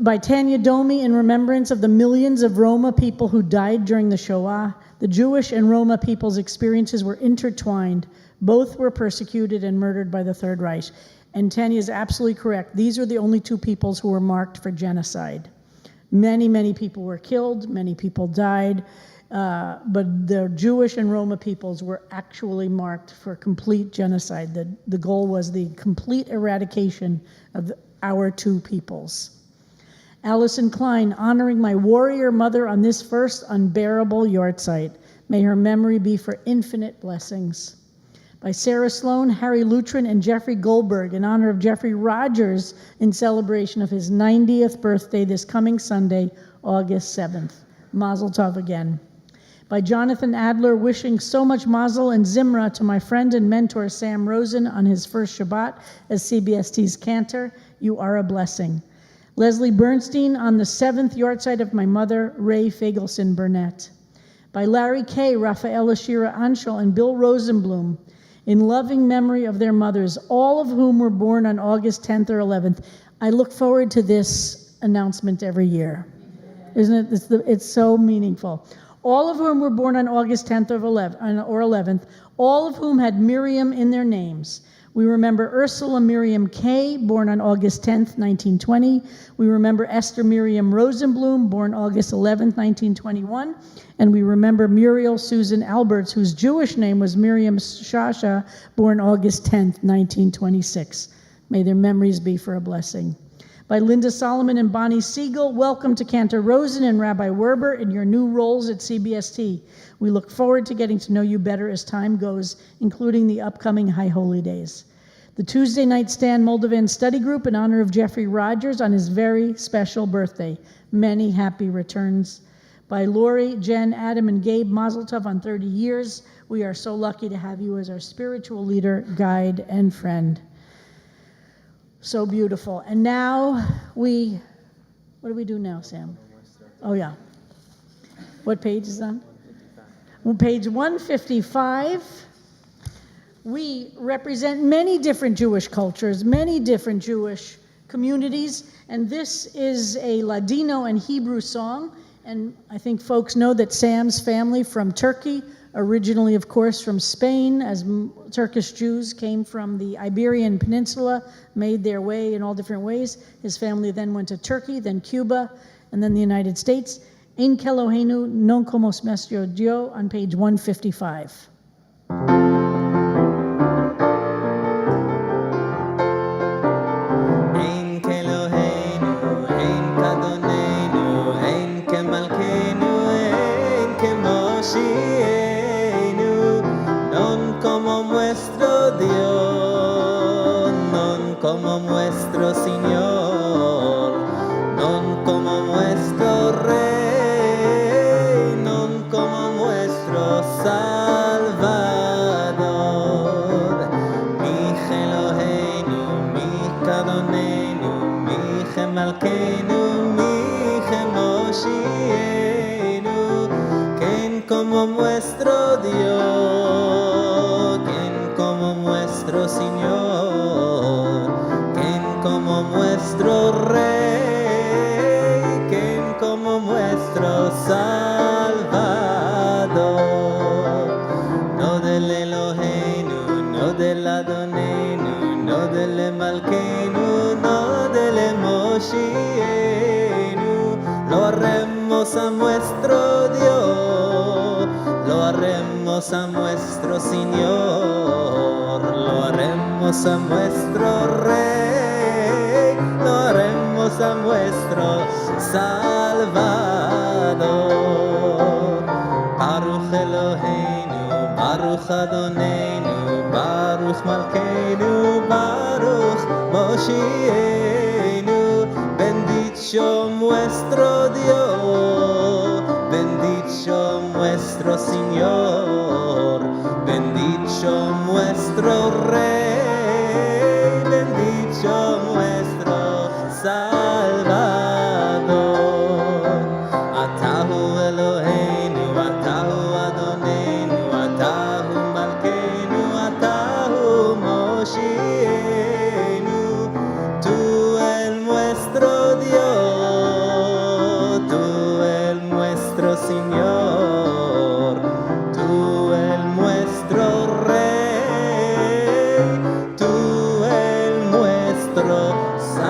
By Tanya Domi, in remembrance of the millions of Roma people who died during the Shoah, the Jewish and Roma people's experiences were intertwined. Both were persecuted and murdered by the Third Reich. And Tanya is absolutely correct. These are the only two peoples who were marked for genocide. Many, many people were killed. Many people died. But the Jewish and Roma peoples were actually marked for complete genocide. The goal was the complete eradication of our two peoples. Allison Klein, honoring my warrior mother on this first unbearable yahrzeit. May her memory be for infinite blessings. By Sarah Sloan, Harry Lutrin, and Jeffrey Goldberg, in honor of Jeffrey Rogers in celebration of his 90th birthday this coming Sunday, August 7th. Mazel tov again. By Jonathan Adler, wishing so much mazel and zimra to my friend and mentor Sam Rosen on his first Shabbat as CBST's cantor. You are a blessing. Leslie Bernstein on the 7th yahrzeit of my mother, Ray Fagelson Burnett. By Larry Kay, Rafaela Shira Anshel, and Bill Rosenblum, in loving memory of their mothers, all of whom were born on August 10th or 11th. I look forward to this announcement every year. Isn't it? It's so meaningful. All of whom were born on August 10th or 11th, all of whom had Miriam in their names. We remember Ursula Miriam Kay, born on August 10th, 1920. We remember Esther Miriam Rosenblum, born August 11th, 1921. And we remember Muriel Susan Alberts, whose Jewish name was Miriam Shasha, born August 10th, 1926. May their memories be for a blessing. By Linda Solomon and Bonnie Siegel, welcome to Cantor Rosen and Rabbi Werber in your new roles at CBST. We look forward to getting to know you better as time goes, including the upcoming High Holy Days. The Tuesday Night Stan Moldovan Study Group in honor of Jeffrey Rogers on his very special birthday. Many happy returns. By Lori, Jen, Adam, and Gabe, Mazel Tov on 30 years. We are so lucky to have you as our spiritual leader, guide, and friend. So beautiful. And now what do we do now, Sam? Oh, yeah. What page is that? Well, page 155. We represent many different Jewish cultures, many different Jewish communities, and this is a Ladino and Hebrew song, And I think folks know that Sam's family from Turkey, originally, of course, from Spain, as Turkish Jews came from the Iberian Peninsula, made their way in all different ways. His family then went to Turkey, then Cuba, and then the United States. Ein Kelohenu non como nuestro Dios on page 155. Como nuestro Señor, non como nuestro Rey, non como nuestro Salvador. Miche Eloheinu, Miche Adonenu, Miche Malkeinu, Miche Moshienu, quien como nuestro Dios, quien como nuestro Señor, como nuestro Rey, quien como nuestro Salvador. No del Eloheinu, no del Adonenu, no del Malkeinu, no del Moshienu. Lo haremos a nuestro Dios, lo haremos a nuestro Señor, lo haremos a nuestro Rey, lo haremos a nuestro Salvador. Baruch Eloheinu, Baruch Adonenu, Baruch Malkeinu, Baruch Moshienu. Bendito nuestro Dios, bendito nuestro Señor, bendito nuestro Rey, bendito nuestro Salvador. Atahu Eloheinu, Atahu Adonenu, Atahu Malkeinu, Atahu Moshienu. Tú el nuestro Dios, tú el nuestro Señor, tú el nuestro Rey, tú el nuestro Salvador.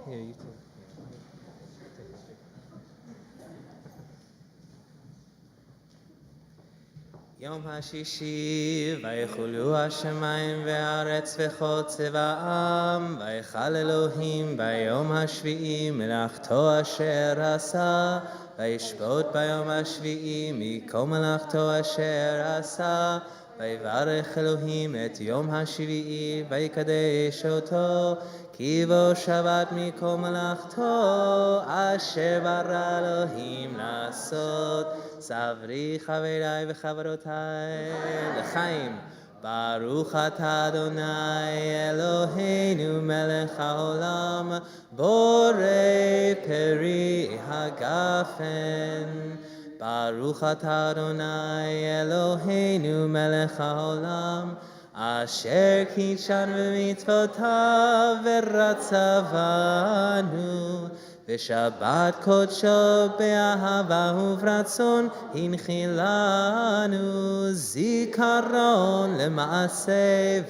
Here, you too. יום השישי, ויחולו השמיים והארץ וכל צבאם, ויכל אלוהים ביום השביעי מלאכתו אשר עשה, וישבות ביום השביעי מכל מלאכתו אשר עשה, ויברך אלוהים את יום השביעי, ויקדש אותו, כי בו שבת מכל מלאכתו, אשר ברא אלוהים לעשות. סברי חבריי וחברותיי לחיים. ברוך אתה אדוני אלוהינו מלך העולם, בורא פרי הגפן. ברוך אתה אדוני אלוהינו מלך העולם, אשר קידשנו במצוותיו ורצה בנו, ושבת קודשו באהבה וברצון הנחיל לנו, זיכרון למעשה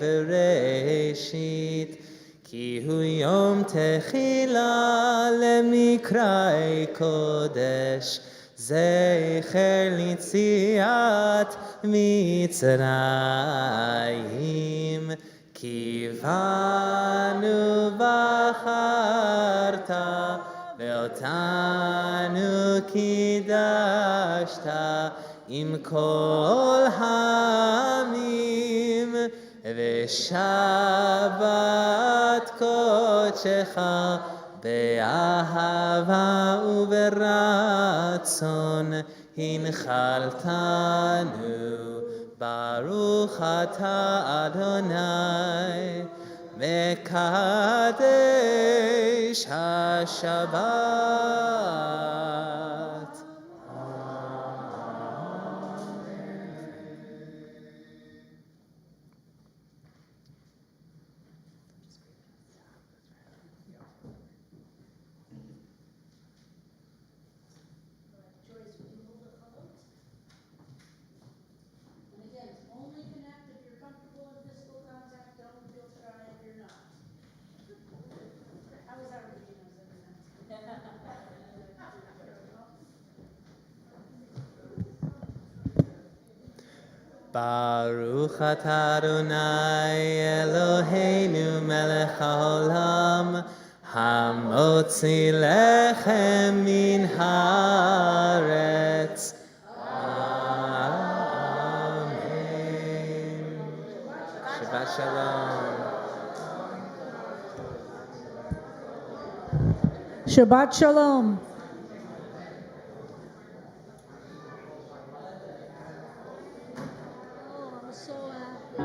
בראשית, כי הוא יום תחילה למקראי קודש, זכר ליציאת מצרים. כי בנו בחרת ואותנו קידשת עם כל העמים, ושבת קודשך באהבה וברצון הנחלתנו. ברוך אתה אדוני Mekadesh HaShabbat. And again, only connect if you're comfortable in physical contact. Don't feel shy if you're not. How was that, Regina? Baruch atah Adonai Eloheinu melech haolam hamotzi lechem min haaretz. Amen. Shabbat shalom. Shabbat shalom. Oh, I'm so happy.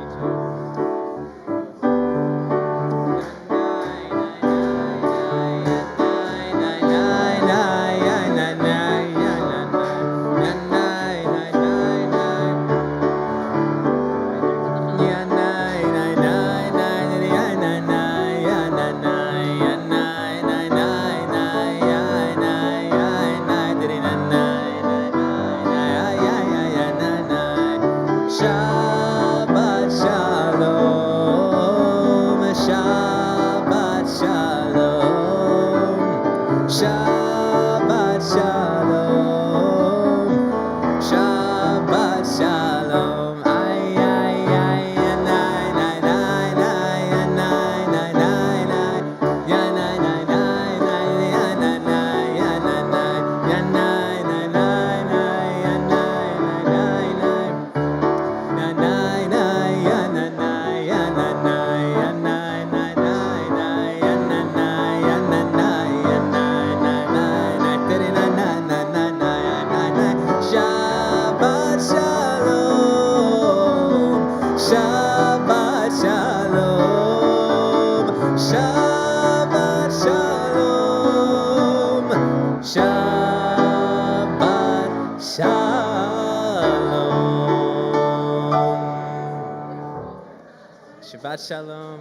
Shabbat shalom, Shabbat shalom, Shabbat shalom, Shabbat shalom. Ay, ay, ay, nay, nay, nay, nay, nay, nay, nay, nay, ya, nay, nay, nay, nay, ya, nay, nay, ya, nay, nay, ya, nay, nay, nay, nay, ya, nay, nay, nay, nay. Na na na ya na na ya na na ya na na na na ya na na ya na na ya na na na na tere na na na na na ya na na. Shabbat shalom, Shabbat shalom, Shabbat shalom, Shabbat shalom. Shabbat shalom.